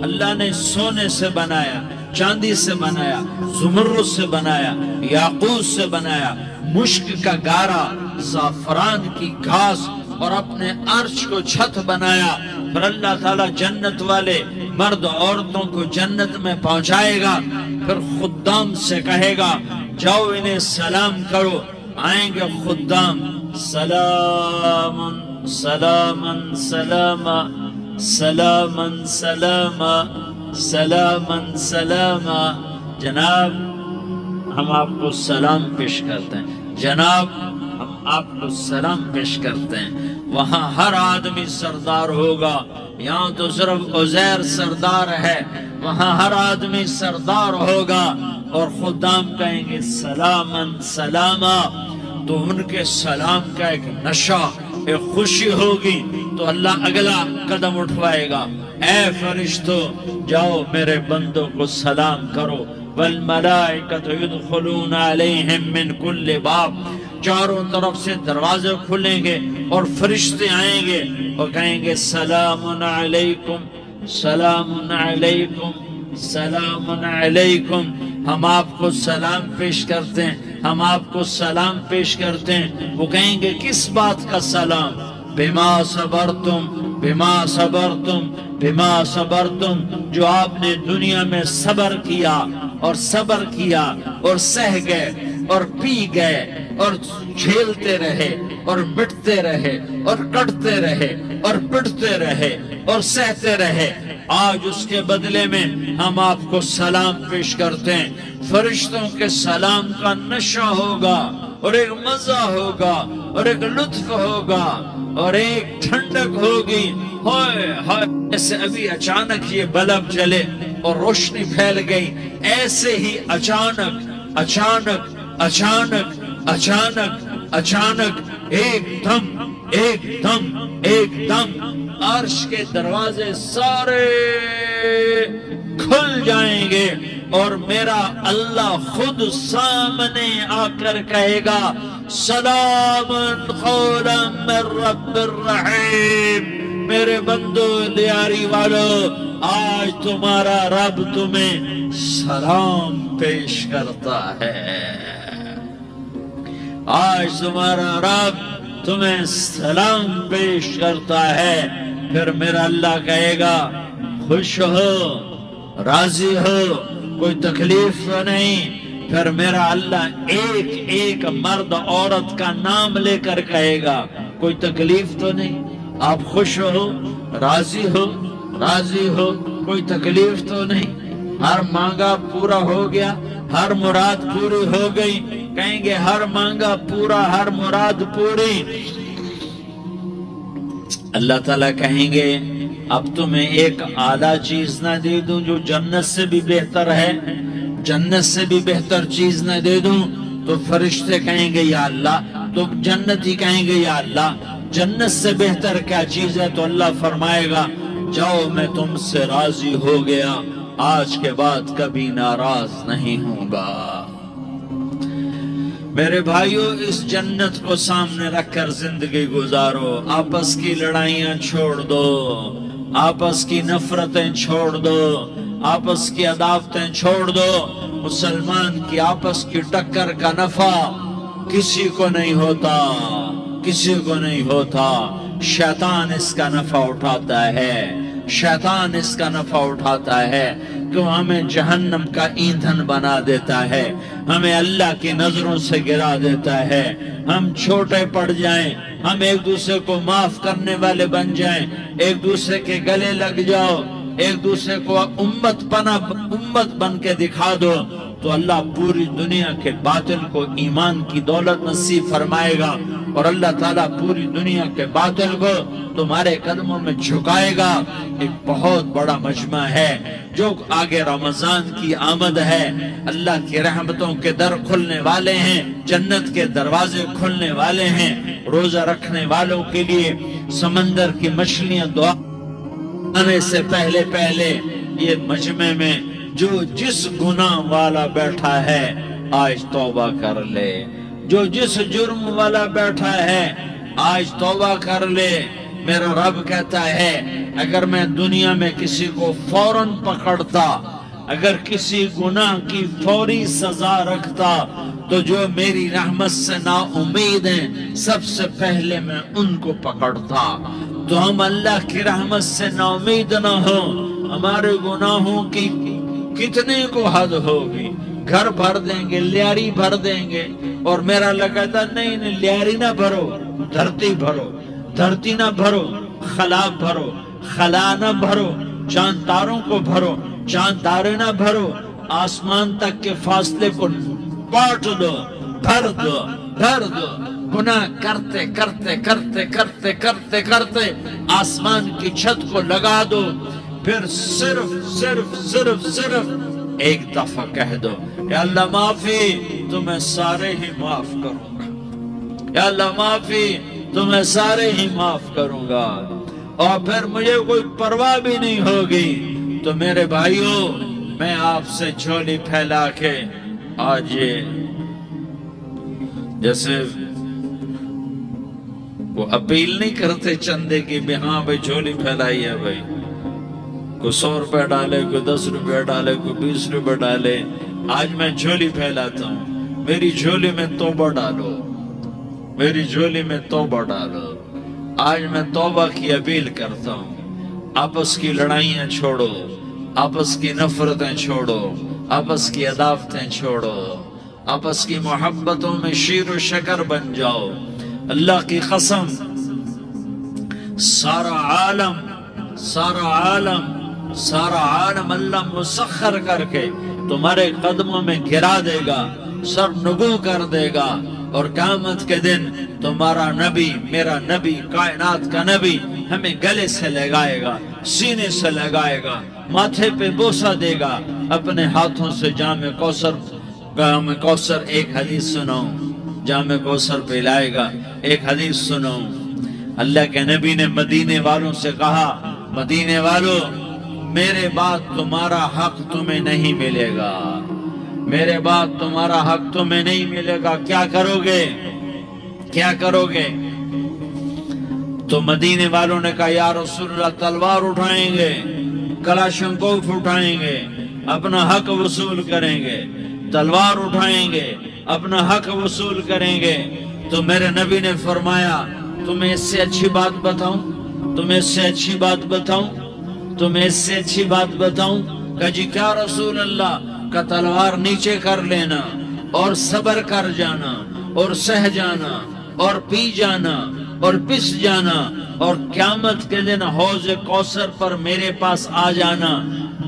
اللہ نے سونے سے بنایا، چاندی سے بنایا، زمرد سے بنایا، یاقوت سے بنایا، مشک کا گارا، زعفران کی گھاس اور اپنے عرش کو چھت بنایا۔ پھر اللہ تعالیٰ جنت والے مرد عورتوں کو جنت میں پہنچائے گا، پھر خدام سے کہے گا جاؤ انہیں سلام کرو۔ آئیں گے خدام، سلام سلام سلام سلام سلام سلام سلام۔ جناب ہم آپ کو سلام پیش کرتے ہیں، جناب ہم آپ کو سلام پیش کرتے ہیں۔ وہاں ہر آدمی سردار ہوگا، یہاں تو صرف عزیر سردار ہے، وہاں ہر آدمی سردار ہوگا اور خدام کہیں گے سلامن سلاما، تو ان کے سلام کا ایک نشہ، ایک خوشی ہوگی، تو اللہ اگلا قدم اٹھوائے گا، اے فرشتو جاؤ میرے بندوں کو سلام کرو، والملائکۃ یدخلون علیہم من کل باب، چاروں طرف سے دروازے کھلیں گے اور فرشتے آئیں گے اور کہیں گے سلام علیکم سلام علیکم سلام علیکم۔ ہم آپ کو سلام پیش کرتے ہیں، ہم آپ کو سلام پیش کرتے ہیں۔ وہ کہیں گے کس بات کا سلام؟ بما صبرتم بما صبرتم بما صبرتم، جو آپ نے دنیا میں صبر کیا اور صبر کیا اور سہ گئے اور پی گئے اور جھیلتے رہے اور مٹتے رہے اور کٹتے رہے اور پٹتے رہے اور سہتے رہے، آج اس کے بدلے میں ہم آپ کو سلام پیش کرتے ہیں۔ فرشتوں کے سلام کا نشہ ہوگا اور ایک مزہ ہوگا اور ایک لطف ہوگا اور ایک ٹھنڈک ہوگی۔ ہائے ہائے، ایسے ابھی اچانک یہ بلب جلے اور روشنی پھیل گئی، ایسے ہی اچانک اچانک اچانک اچانک اچانک ایک دم عرش کے دروازے سارے کھل جائیں گے اور میرا اللہ خود سامنے آ کر کہے گا سلام قولا من رب الرحیم۔ میرے بندو دیاری والو، آج تمہارا رب تمہیں سلام پیش کرتا ہے، آج تمہارا رب تمہیں سلام پیش کرتا ہے۔ پھر میرا اللہ کہے گا خوش ہو، راضی ہو، کوئی تکلیف تو نہیں۔ پھر میرا اللہ ایک ایک مرد عورت کا نام لے کر کہے گا کوئی تکلیف تو نہیں، آپ خوش ہو، راضی ہو، راضی ہو، کوئی تکلیف تو نہیں، ہر مانگا پورا ہو گیا، ہر مراد پوری ہو گئی۔ کہیں گے ہر مانگا پورا، ہر مراد پوری۔ اللہ تعالیٰ کہیں گے اب تمہیں ایک اعلیٰ چیز نہ دے دوں جو جنت سے بھی بہتر ہے، جنت سے بھی بہتر چیز نہ دے دوں؟ تو فرشتے کہیں گے یا اللہ، تو جنتی کہیں گے یا اللہ جنت سے بہتر کیا چیز ہے؟ تو اللہ فرمائے گا جاؤ میں تم سے راضی ہو گیا، آج کے بعد کبھی ناراض نہیں ہوں گا۔ میرے بھائیو، اس جنت کو سامنے رکھ کر زندگی گزارو، آپس کی لڑائیاں چھوڑ دو، آپس کی نفرتیں چھوڑ دو، آپس کی عداوتیں چھوڑ دو۔ مسلمان کی آپس کی ٹکر کا نفع کسی کو نہیں ہوتا، کسی کو نہیں ہوتا۔ شیطان اس کا نفع اٹھاتا ہے، شیطان اس کا نفع اٹھاتا ہے کہ وہ ہمیں جہنم کا ایندھن بنا دیتا ہے، ہمیں اللہ کی نظروں سے گرا دیتا ہے، ہم چھوٹے پڑ جائیں، ہم ایک دوسرے کو معاف کرنے والے بن جائیں، ایک دوسرے کے گلے لگ جاؤ، ایک دوسرے کو امت بن کے دکھا دو، تو اللہ پوری دنیا کے باطل کو ایمان کی دولت نصیب فرمائے گا، اور اللہ تعالیٰ پوری دنیا کے باطل کو تمہارے قدموں میں جھکائے گا۔ ایک بہت بڑا مجمع ہے جو آگے رمضان کی آمد ہے، اللہ کی رحمتوں کے در کھلنے والے ہیں، جنت کے دروازے کھلنے والے ہیں۔ روزہ رکھنے والوں کے لیے سمندر کی مچھلیاں دعا آنے سے پہلے یہ مجمع میں جو جس گناہ والا بیٹھا ہے آج توبہ کر لے، جو جس جرم والا بیٹھا ہے آج توبہ کر لے۔ میرا رب کہتا ہے اگر میں دنیا میں کسی کو فوراً پکڑتا، اگر کسی گناہ کی فوری سزا رکھتا، تو جو میری رحمت سے نا امید ہیں سب سے پہلے میں ان کو پکڑتا۔ تو ہم اللہ کی رحمت سے نا امید نہ ہو، ہمارے گناہوں کی کتنے کو حد ہوگی، گھر بھر دیں گے، لیاری بھر دیں گے، اور میرا اللہ کہتا نہیں لیاری نہ بھرو، دھرتی بھرو، دھرتی نہ بھرو، خلا بھرو، خلا نہ بھرو، چاند تاروں کو بھرو، چاند تارے نہ بھرو، آسمان تک کے فاصلے کو بانٹ دو، بھر دو، بھر دو۔ گناہ کرتے کرتے کرتے کرتے کرتے کرتے آسمان کی چھت کو لگا دو، پھر صرف صرف صرف صرف ایک دفعہ کہہ دو یا اللہ معافی، تو میں سارے ہی معاف کروں گا، یا اللہ معافی، تو میں سارے ہی معاف کروں گا، اور پھر مجھے کوئی پرواہ بھی نہیں ہوگی۔ تو میرے بھائیوں، میں آپ سے جھولی پھیلا کے آج جیسے وہ اپیل نہیں کرتے چندے کی بھی، ہاں بھائی جھولی پھیلائی ہے بھائی، کوئی 100 روپے ڈالے، کوئی 10 روپے ڈالے، کوئی 20 روپے ڈالے۔ آج میں جھولی پھیلاتا ہوں، میری جھولی میں توبہ ڈالو، میری جھولی میں توبہ ڈالو۔ آج میں توبہ کی اپیل کرتا ہوں، آپس کی لڑائیاں چھوڑو، آپس کی نفرتیں چھوڑو، آپس کی عداوتیں چھوڑو، آپس کی محبتوں میں شیر و شکر بن جاؤ۔ اللہ کی قسم سارا عالم اللہ مسخر کر کے تمہارے قدموں میں گرا دے گا، سر نگو کر دے گا، اور قیامت کے دن تمہارا نبی، میرا نبی، کائنات کا نبی ہمیں گلے سے لگائے گا، سینے سے لگائے گا، ماتھے پہ بوسہ دے گا، اپنے ہاتھوں سے جام کوثر ایک حدیث سناؤں، جام کوثر پہ لائے گا، ایک حدیث سناؤں۔ اللہ کے نبی نے مدینے والوں سے کہا، مدینے والوں میرے بعد تمہارا حق تمہیں نہیں ملے گا، میرے بعد تمہارا حق تمہیں نہیں ملے گا، کیا کرو گے؟ کیا کرو گے؟ تو مدینے والوں نے کہا یا رسول اللہ تلوار اٹھائیں گے، کلاشنکوف اٹھائیں گے، اپنا حق وصول کریں گے، تلوار اٹھائیں گے، اپنا حق وصول کریں گے۔ تو میرے نبی نے فرمایا تمہیں اس سے اچھی بات بتاؤں، تمہیں اس سے اچھی بات بتاؤں، تمہیں اس سے اچھی بات بتاؤں؟ کہا جی کیا رسول اللہ؟ کا تلوار نیچے کر لینا اور صبر کر جانا اور سہ جانا اور پی جانا اور پس جانا، اور قیامت کے دن حوض کوثر پر میرے پاس آ جانا،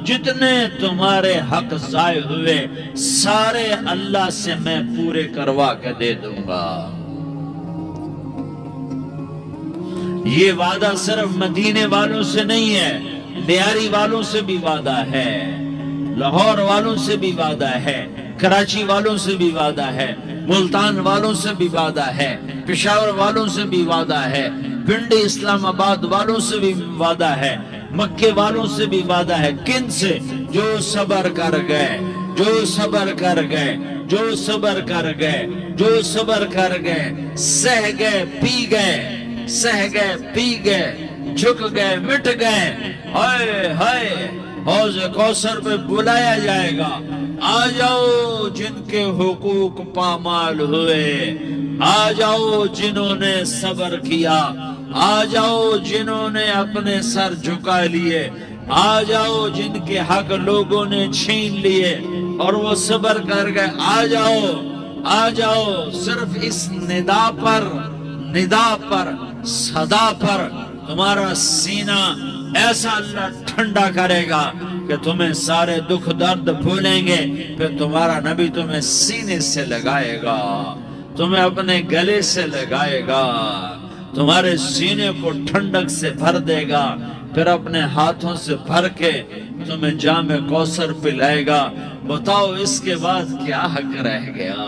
جتنے تمہارے حق ضائع ہوئے سارے اللہ سے میں پورے کروا کے دے دوں گا۔ یہ وعدہ صرف مدینے والوں سے نہیں ہے، دیاری والوں سے بھی وعدہ ہے، لاہور والوں سے بھی وعدہ ہے، کراچی والوں سے بھی وعدہ ہے، ملتان والوں سے بھی وعدہ ہے، پشاور والوں سے بھی وعدہ ہے، پنڈی اسلام آباد والوں سے بھی وعدہ ہے، مکے والوں سے بھی وعدہ ہے۔ کن سے؟ جو صبر کر گئے، جو صبر کر گئے، جو صبر کر گئے، جو صبر کر گئے، سہ گئے، پی گئے، سہ گئے، پی گئے، جھک گئے، مٹ گئے، ہائے ہائے حوض کوثر پہ بلایا جائے گا، آ جاؤ جن کے حقوق پامال ہوئے، آ جاؤ جنہوں نے صبر کیا، آ جاؤ جنہوں نے اپنے سر جھکا لیے، آ جاؤ جن کے حق لوگوں نے چھین لیے اور وہ صبر کر گئے، آ جاؤ، آ جاؤ۔ صرف اس ندا پر صدا پر تمہارا سینہ ایسا اللہ ٹھنڈا کرے گا کہ تمہیں سارے دکھ درد بھولیں گے، پھر تمہارا نبی تمہیں سینے سے لگائے گا، تمہیں اپنے گلے سے لگائے گا، تمہارے سینے کو ٹھنڈک سے بھر دے گا، پھر اپنے ہاتھوں سے بھر کے تمہیں جام کوثر پلائے گا۔ بتاؤ اس کے بعد کیا حق رہ گیا؟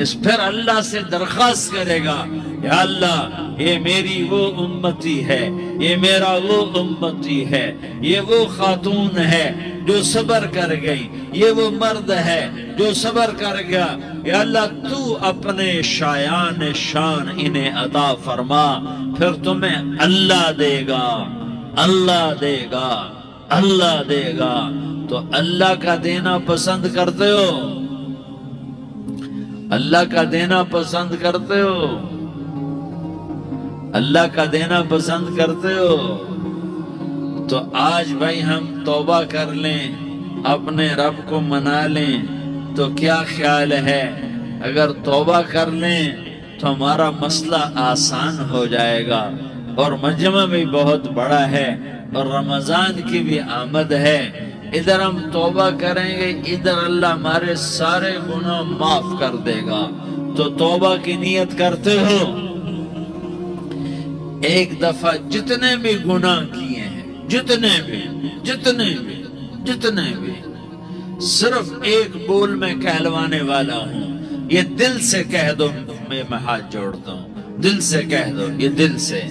اس پھر اللہ سے درخواست کرے گا، یا اللہ یہ میری وہ امتی ہے، یہ میرا وہ امتی ہے، یہ وہ خاتون ہے جو صبر کر گئی، یہ وہ مرد ہے جو صبر کر گیا، یا اللہ تو اپنے شایان شان انہیں عطا فرما، پھر تمہیں اللہ دے گا، اللہ دے گا، اللہ دے گا۔ تو اللہ کا دینا پسند کرتے ہو؟ اللہ کا دینا پسند کرتے ہو؟ اللہ کا دینا پسند کرتے ہو؟ تو آج بھائی ہم توبہ کر لیں، اپنے رب کو منا لیں، تو کیا خیال ہے اگر توبہ کر لیں تو ہمارا مسئلہ آسان ہو جائے گا، اور مجمع بھی بہت بڑا ہے اور رمضان کی بھی آمد ہے، ادھر ہم توبہ کریں گے، ادھر اللہ ہمارے سارے گناہ معاف کر دے گا۔ تو توبہ کی نیت کرتے ہو؟ ایک دفعہ جتنے بھی گناہ کیے ہیں، جتنے بھی صرف ایک بول میں کہلوانے والا ہوں، یہ دل سے کہہ دو، میں ہاتھ جوڑتا ہوں، دل سے کہہ دو، یہ دل سے،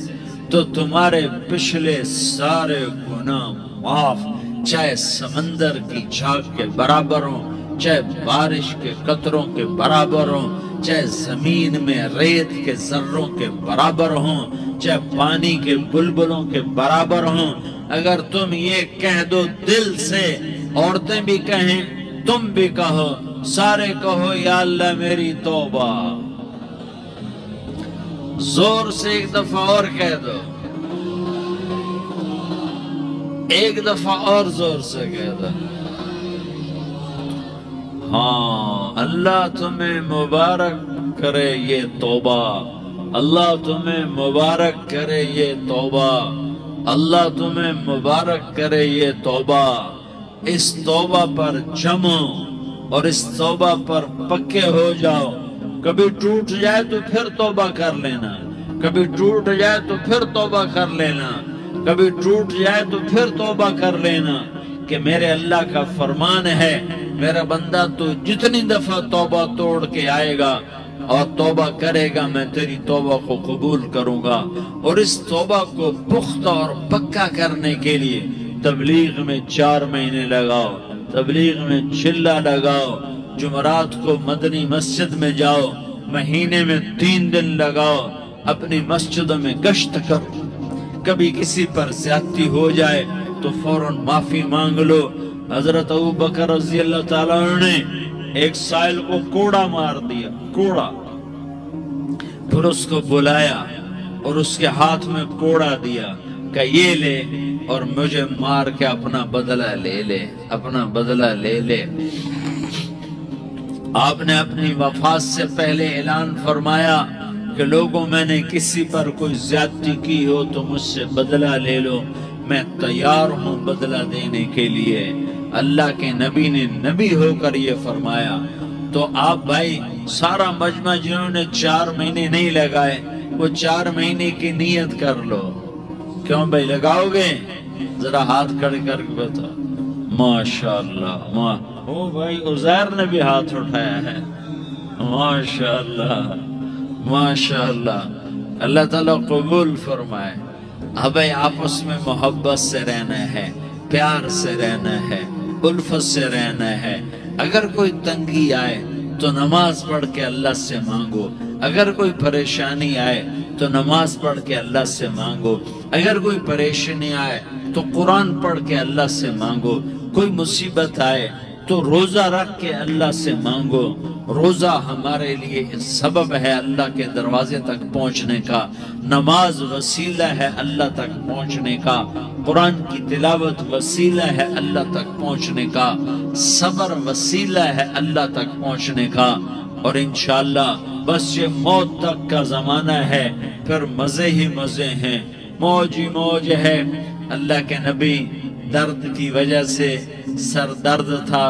تو تمہارے پچھلے سارے گناہ معاف، چاہے سمندر کی جھاگ کے برابر ہوں، چاہے بارش کے قطروں کے برابر ہوں، چاہے زمین میں ریت کے ذروں کے برابر ہوں، چاہے پانی کے بلبلوں کے برابر ہوں۔ اگر تم یہ کہہ دو دل سے، عورتیں بھی کہیں، تم بھی کہو، سارے کہو یا اللہ میری توبہ، زور سے ایک دفعہ اور کہہ دو، ایک دفعہ اور زور سے کہہ دو، ہاں اللہ تمہیں مبارک کرے یہ توبہ، اللہ تمہیں مبارک کرے یہ توبہ، اللہ تمہیں مبارک کرے یہ توبہ۔ اس توبہ پر جمو اور اس توبہ پر پکے ہو جاؤ۔ کبھی ٹوٹ جائے تو پھر توبہ کر لینا، کبھی ٹوٹ جائے تو پھر توبہ کر لینا، کبھی ٹوٹ جائے تو پھر توبہ کر لینا، کہ میرے اللہ کا فرمان ہے میرا بندہ تو جتنی دفعہ توبہ توڑ کے آئے گا اور توبہ کرے گا میں تیری توبہ کو قبول کروں گا۔ اور اس توبہ کو پختہ اور پکا کرنے کے لیے تبلیغ میں 4 مہینے لگاؤ، تبلیغ میں چلہ لگاؤ، جمعرات کو مدنی مسجد میں جاؤ، مہینے میں 3 دن لگاؤ، اپنی مسجدوں میں گشت کرو۔ کبھی کسی پر زیادتی ہو جائے تو فوراً معافی مانگ لو۔ حضرت ابوبکر رضی اللہ تعالیٰ عنہ نے ایک سائل کو کوڑا مار دیا، کوڑا، پھر اس کو بلایا اور اس کے ہاتھ میں کوڑا دیا کہ یہ لے اور مجھے مار کے اپنا بدلہ لے لے، اپنا بدلہ لے لے۔ آپ نے اپنی وفات سے پہلے اعلان فرمایا کہ لوگوں میں نے کسی پر کوئی زیادتی کی ہو تو مجھ سے بدلہ لے لو، میں تیار ہوں بدلہ دینے کے لیے۔ اللہ کے نبی نے نبی ہو کر یہ فرمایا۔ تو آپ بھائی سارا مجمع جنہوں نے 4 مہینے نہیں لگائے وہ 4 مہینے کی نیت کر لو۔ کیوں بھائی لگاؤ گے؟ ذرا ہاتھ کھڑے کر کے بتا۔ ماشاءاللہ، او بھائی عزیر نے بھی ہاتھ اٹھایا ہے، ماشاءاللہ ماشاءاللہ، اللہ تعالیٰ قبول فرمائے۔ اب آپس میں محبت سے رہنا ہے، پیار سے رہنا ہے، الفت سے رہنا ہے۔ اگر کوئی تنگی آئے تو نماز پڑھ کے اللہ سے مانگو، اگر کوئی پریشانی آئے تو نماز پڑھ کے اللہ سے مانگو، اگر کوئی پریشانی آئے تو قرآن پڑھ کے اللہ سے مانگو، کوئی مصیبت آئے تو روزہ رکھ کے اللہ سے مانگو۔ روزہ ہمارے لیے سبب ہے اللہ کے دروازے تک پہنچنے کا، نماز وسیلہ ہے اللہ تک پہنچنے کا، قرآن کی تلاوت وسیلہ ہے اللہ تک پہنچنے کا، صبر وسیلہ ہے اللہ تک پہنچنے کا۔ اور انشاءاللہ بس یہ موت تک کا زمانہ ہے، پھر مزے ہی مزے ہیں، موج ہی موج ہے۔ اللہ کے نبی درد کی وجہ سے سر درد تھا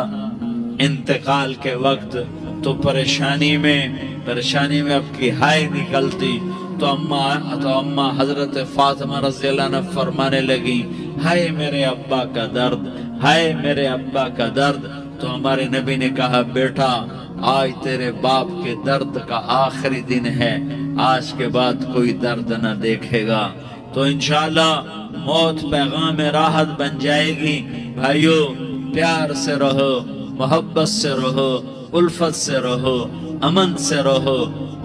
انتقال کے وقت، تو پریشانی میں اب کی ہائے نکلتی تو اماں حضرت فاطمہ رضی اللہ عنہ فرمانے لگی، ہائے میرے ابا کا درد، ہائے میرے ابا کا درد۔ تو ہمارے نبی نے کہا بیٹا آج تیرے باپ کے درد کا آخری دن ہے، آج کے بعد کوئی درد نہ دیکھے گا۔ تو انشاءاللہ موت پیغام راحت بن جائے گی۔ بھائیو پیار سے رہو، محبت سے رہو، الفت سے رہو، امن سے رہو،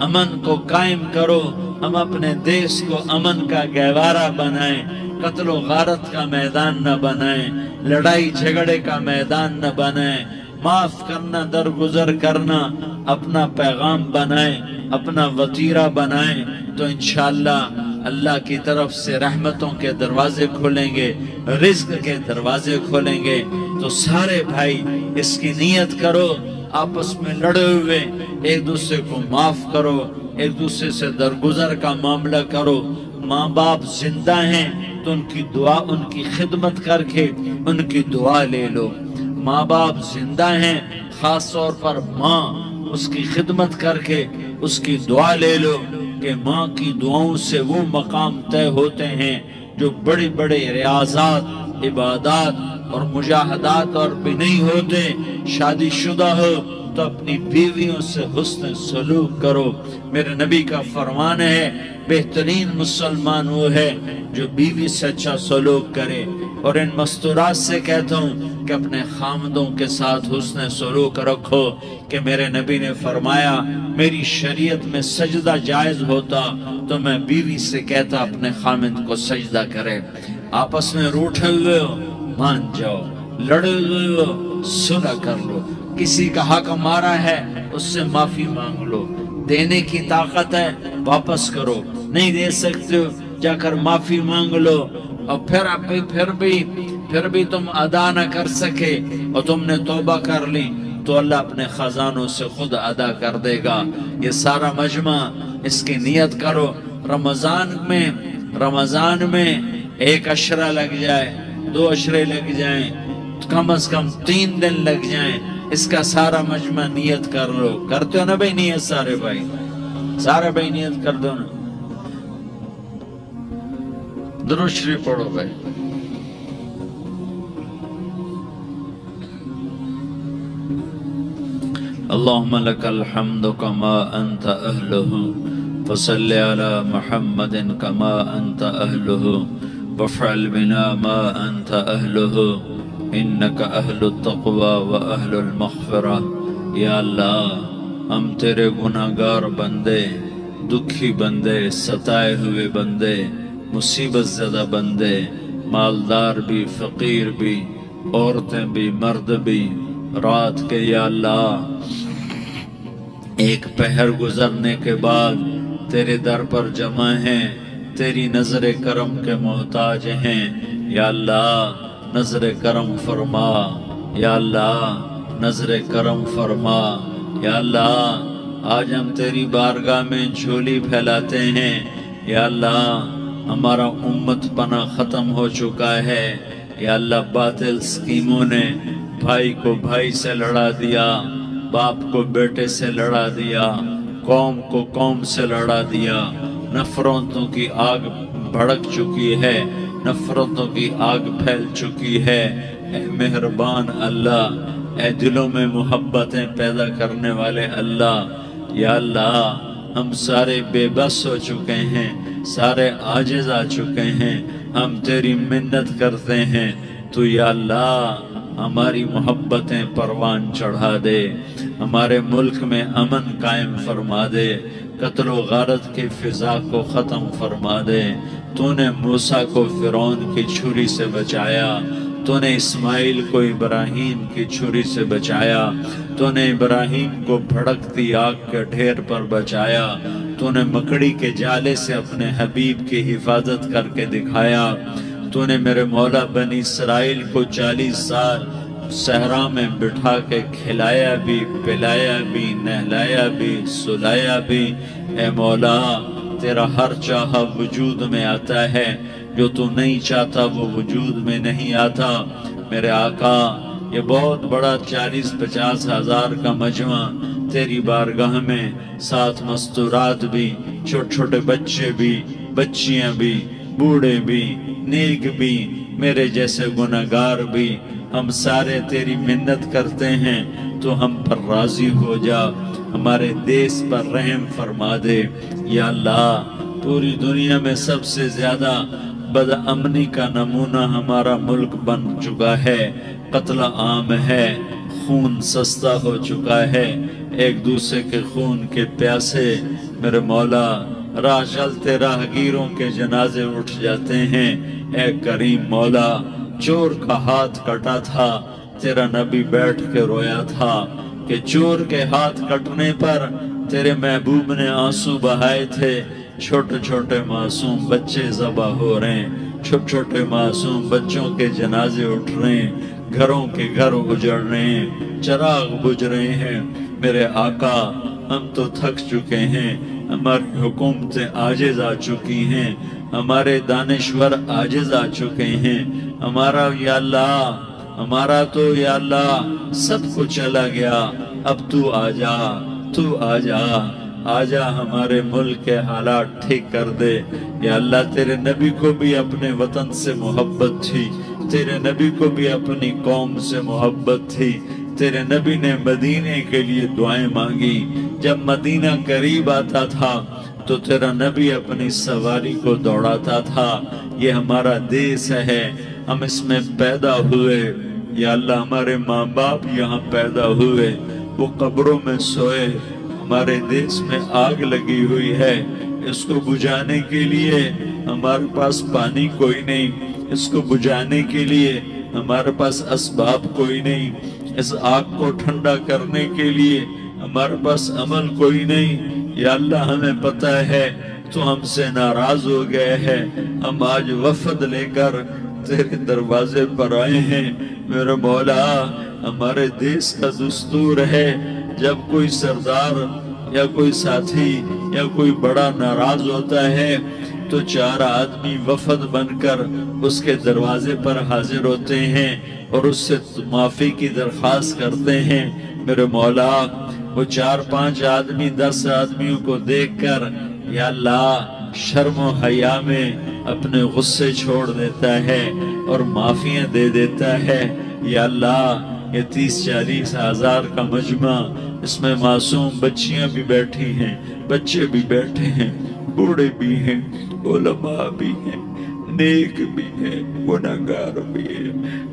امن کو قائم کرو۔ ہم اپنے دیش کو امن کا گہوارہ بنائیں، قتل و غارت کا میدان نہ بنائیں، لڑائی جھگڑے کا میدان نہ بنائیں، معاف کرنا درگزر کرنا اپنا پیغام بنائیں، اپنا وطیرہ بنائیں، تو انشاءاللہ اللہ کی طرف سے رحمتوں کے دروازے کھولیں گے، رزق کے دروازے کھولیں گے۔ تو سارے بھائی اس کی نیت کرو، آپس میں لڑے ہوئے ایک دوسرے کو معاف کرو، ایک دوسرے سے درگزر کا معاملہ کرو۔ ماں باپ زندہ ہیں تو ان کی دعا، ان کی خدمت کر کے ان کی دعا لے لو۔ ماں باپ زندہ ہیں، خاص طور پر ماں، اس کی خدمت کر کے اس کی دعا لے لو، کہ ماں کی دعاؤں سے وہ مقام طے ہوتے ہیں جو بڑے بڑے ریاضات، عبادات اور مجاہدات اور بھی نہیں ہوتے۔ شادی شدہ ہو تو اپنی بیویوں سے حسن سلوک کرو۔ میرے نبی کا فرمان ہے بہترین مسلمان وہ ہے جو بیوی سے اچھا سلوک کرے۔ اور ان مستورات سے کہتا ہوں کہ اپنے خامدوں کے ساتھ حسن سلوک رکھو، کہ میرے نبی نے فرمایا میری شریعت میں سجدہ جائز ہوتا تو میں بیوی سے کہتا اپنے خامد کو سجدہ کرے۔ آپس میں روٹھے ہوئے ہو مان جاؤ، لڑے ہوئے ہو صلح کر لو، کسی کا حق مارا ہے اس سے معافی مانگ لو، دینے کی طاقت ہے واپس کرو، نہیں دے سکتے ہو جا کر معافی مانگ لو۔ اور پھر بھی تم ادا نہ کر سکے اور تم نے توبہ کر لی تو اللہ اپنے خزانوں سے خود ادا کر دے گا۔ یہ سارا مجمع اس کی نیت کرو، رمضان میں 1 عشرہ لگ جائے، 2 عشرے لگ جائیں، کم از کم 3 دن لگ جائیں، اس کا سارا مجمع نیت کر لو۔ کرتے ہو نا بھائی نیت؟ سارے بھائی نیت کر دو نا۔ درود شریف پڑھو بھائی۔ اللهم لك الحمد كما أنت أهله فصل على محمد كما أنت أهله وافعل بنا ما أنت أهله إنك أهل التقوى وأهل المغفرة۔ یا اللہ ہم تیرے گناہگار بندے، دکھی بندے، ستائے ہوئے بندے، مصیبت زدہ بندے، مالدار بھی، فقیر بھی، عورتیں بھی، مرد بھی، رات کے یا اللہ ایک پہر گزرنے کے بعد تیرے در پر جمع ہیں، تیری نظر کرم کے محتاج ہیں۔ یا اللہ نظر کرم فرما، یا اللہ نظر کرم فرما۔ یا اللہ آج ہم تیری بارگاہ میں جھولی پھیلاتے ہیں۔ یا اللہ ہمارا امت پناہ ختم ہو چکا ہے۔ یا اللہ باطل سکیموں نے بھائی کو بھائی سے لڑا دیا، باپ کو بیٹے سے لڑا دیا، قوم کو قوم سے لڑا دیا۔ نفرتوں کی آگ بھڑک چکی ہے، نفرتوں کی آگ پھیل چکی ہے۔ اے مہربان اللہ، اے دلوں میں محبتیں پیدا کرنے والے اللہ، یا اللہ ہم سارے بے بس ہو چکے ہیں، سارے عاجز آ چکے ہیں، ہم تیری منت کرتے ہیں، تو یا اللہ ہماری محبتیں پروان چڑھا دے، ہمارے ملک میں امن قائم فرما دے، قتل و غارت کی فضا کو ختم فرما دے۔ تو نے موسیٰ کو فرعون کی چھری سے بچایا، تو نے اسماعیل کو ابراہیم کی چھری سے بچایا، تو نے ابراہیم کو بھڑکتی آگ کے ڈھیر پر بچایا، تو نے مکڑی کے جالے سے اپنے حبیب کی حفاظت کر کے دکھایا۔ تو نے میرے مولا بنی اسرائیل کو 40 سال صحرا میں بٹھا کے کھلایا بھی، پلایا بھی، نہلایا بھی، سلایا بھی۔ اے مولا تیرا ہر چاہا وجود میں آتا ہے، جو تو نہیں چاہتا وہ وجود میں نہیں آتا۔ میرے آقا یہ بہت بڑا 40-50 ہزار کا مجمع تیری بارگاہ میں، 7 مستورات بھی، چھوٹے چھوٹے بچے بھی، بچیاں بھی، بوڑھے بھی، نیک بھی، میرے جیسے گناہگار بھی، ہم سارے تیری منت کرتے ہیں تو ہم پر راضی ہو جا، ہمارے دیس پر رحم فرما دے۔ یا اللہ پوری دنیا میں سب سے زیادہ بدامنی کا نمونہ ہمارا ملک بن چکا ہے، قتل عام ہے، خون سستا ہو چکا ہے، ایک دوسرے کے خون کے پیاسے میرے مولا راہ چلتے راہگیروں کے جنازے اٹھ جاتے ہیں۔ اے کریم مولا چور کا ہاتھ کٹا تھا، تیرا نبی بیٹھ کے رویا تھا کہ چور کے ہاتھ کٹنے پر تیرے محبوب نے آنسو بہائے تھے۔ چھوٹے چھوٹے معصوم بچے ذبح ہو رہے ہیں، چھوٹے چھوٹے معصوم بچوں کے جنازے اٹھ رہے ہیں، گھروں کے گھر اجڑ رہے ہیں، چراغ بجھ رہے ہیں۔ میرے آقا ہم تو تھک چکے ہیں، ہماری حکومتیں عاجز آ چکی ہیں، ہمارے دانشور عاجز آ چکے ہیں، ہمارا یا اللہ ہمارا تو یا اللہ سب کچھ چلا گیا، اب تو آ جا، تو آ جا، آ جا ہمارے ملک کے حالات ٹھیک کر دے۔ یا اللہ تیرے نبی کو بھی اپنے وطن سے محبت تھی، تیرے نبی کو بھی اپنی قوم سے محبت تھی، تیرے نبی نے مدینے کے لیے دعائیں مانگی۔ جب مدینہ قریب آتا تھا تو تیرا نبی اپنی سواری کو دوڑاتا تھا۔ یہ ہمارا دیس ہے، ہم اس میں پیدا ہوئے، یا اللہ ہمارے ماں باپ یہاں پیدا ہوئے، وہ قبروں میں سوئے، ہمارے دیس میں آگ لگی ہوئی ہے، اس کو بجھانے کے لیے ہمارے پاس پانی کوئی نہیں، اس کو بجھانے کے لیے ہمارے پاس اسباب کوئی نہیں، اس آگ کو ٹھنڈا کرنے کے لیے ہمارے پاس عمل کوئی نہیں۔ یا اللہ ہمیں پتہ ہے تو ہم سے ناراض ہو گئے ہیں، ہم آج وفد لے کر تیرے دروازے پر آئے ہیں میرے مولا۔ ہمارے دیس کا دستور ہے جب کوئی سردار یا کوئی ساتھی یا کوئی بڑا ناراض ہوتا ہے تو 4 آدمی وفد بن کر اس کے دروازے پر حاضر ہوتے ہیں اور اس سے معافی کی درخواست کرتے ہیں میرے مولا۔ وہ 4-5 آدمی 10 آدمیوں کو دیکھ کر یا اللہ شرم و حیا میں اپنے غصے چھوڑ دیتا ہے اور معافیاں دے دیتا ہے۔ یا اللہ یہ 30-40 ہزار کا مجمع، اس میں معصوم بچیاں بھی بیٹھی ہیں، بچے بھی بیٹھے ہیں، بوڑھے بھی ہیں، علماء بھی ہیں، نیک بھی ہیں، گناہگار بھی ہیں۔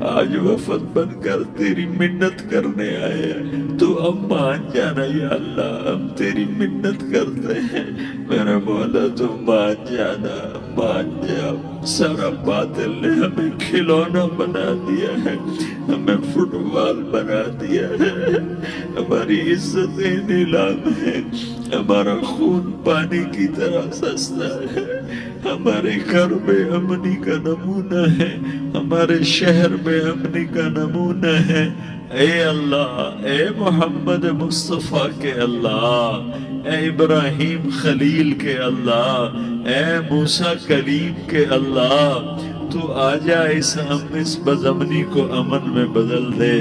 آج وفد بن کر تیری منت کرنے آئے ہیں، تو ہم مان جانا یا اللہ، ہم تیری منت کرتے ہیں میرے مولا، تو مان جانا، مان جا۔ سارا باطل نے ہمیں کھلونا بنا دیا ہے، ہمیں فٹ بال بنا دیا ہے، ہماری عزتیں نیلام ہے، ہمارا خون پانی کی طرح سستا ہے، ہمارے گھر میں امنی کا نمونہ ہے، ہمارے شہر میں امنی کا نمونہ ہے۔ اے اللہ، اے محمد مصطفیٰ کے اللہ، اے ابراہیم خلیل کے اللہ، اے موسیٰ کلیم کے اللہ، تو آجا اس بدامنی کو امن میں بدل دے،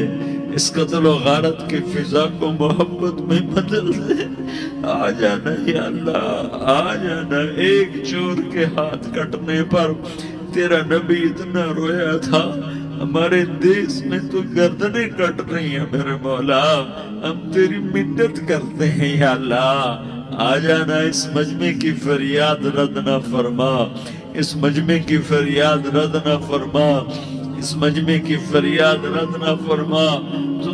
اس قتل و غارت کی فضا کو محبت میں بدل دے۔ آ جانا یا اللہ، آ جانا۔ ایک چور کے ہاتھ کٹنے پر تیرا نبی اتنا رویا تھا، ہمارے دیس میں تو گردنیں کٹ رہی ہیں میرے مولا، ہم تیری منت کرتے ہیں یا اللہ۔ آ جانا، اس مجمع کی فریاد رد نہ فرما، اس مجمع کی فریاد رد نہ فرما، اس مجمع کی فریاد رد نہ فرما۔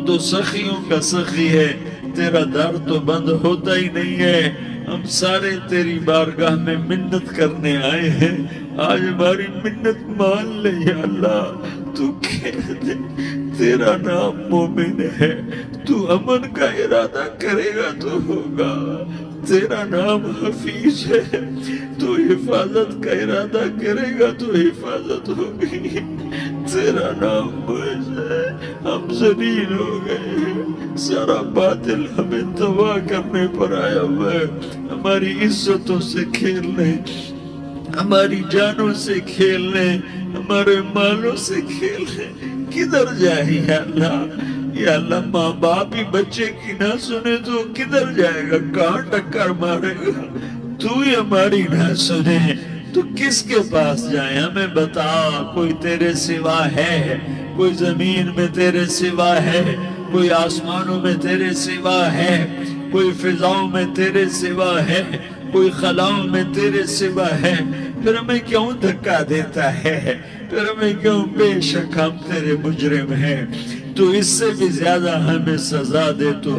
تو سخیوں کا سخی ہے، تیرا در تو بند ہوتا ہی نہیں ہے۔ ہم سارے تیری بارگاہ میں منت کرنے آئے ہیں، آج ہماری منت مان لے یا اللہ۔ تو کہہ دے تیرا نام مومن ہے، تو امن کا ارادہ کرے گا تو ہوگا، تیرا نام حفیظ ہے، تو حفاظت کا ارادہ کرے گا تو حفاظت ہوگی، تیرا نام معز ہے۔ ہم ذلیل ہو گئے، سارا باطل ہمیں تباہ کرنے پر آیا ہوا ہے، ہماری عزتوں سے کھیلنے، ہماری جانوں سے کھیلنے، ہمارے مالوں سے کھیلنے، کدھر جائے یا اللہ؟ یا اللہ، ماں باپ ہی بچے کی نہ سنے تو کدھر جائے گا؟ کہاں ٹکر مارے گا؟ تو ہی ہماری نہ سنے تو کس کے پاس جائیں؟ ہمیں بتا، کوئی تیرے سوا ہے؟ کوئی زمین میں تیرے سوا ہے؟ کوئی آسمانوں میں تیرے سوا ہے؟ کوئی فضاؤں میں تیرے سوا ہے؟ کوئی خلاؤں میں تیرے سوا ہے؟ پھر ہمیں کیوں دھکا دیتا ہے؟ پھر ہمیں کیوں؟ بے شک ہم تیرے مجرم ہیں، تو اس سے بھی زیادہ ہمیں سزا دے تو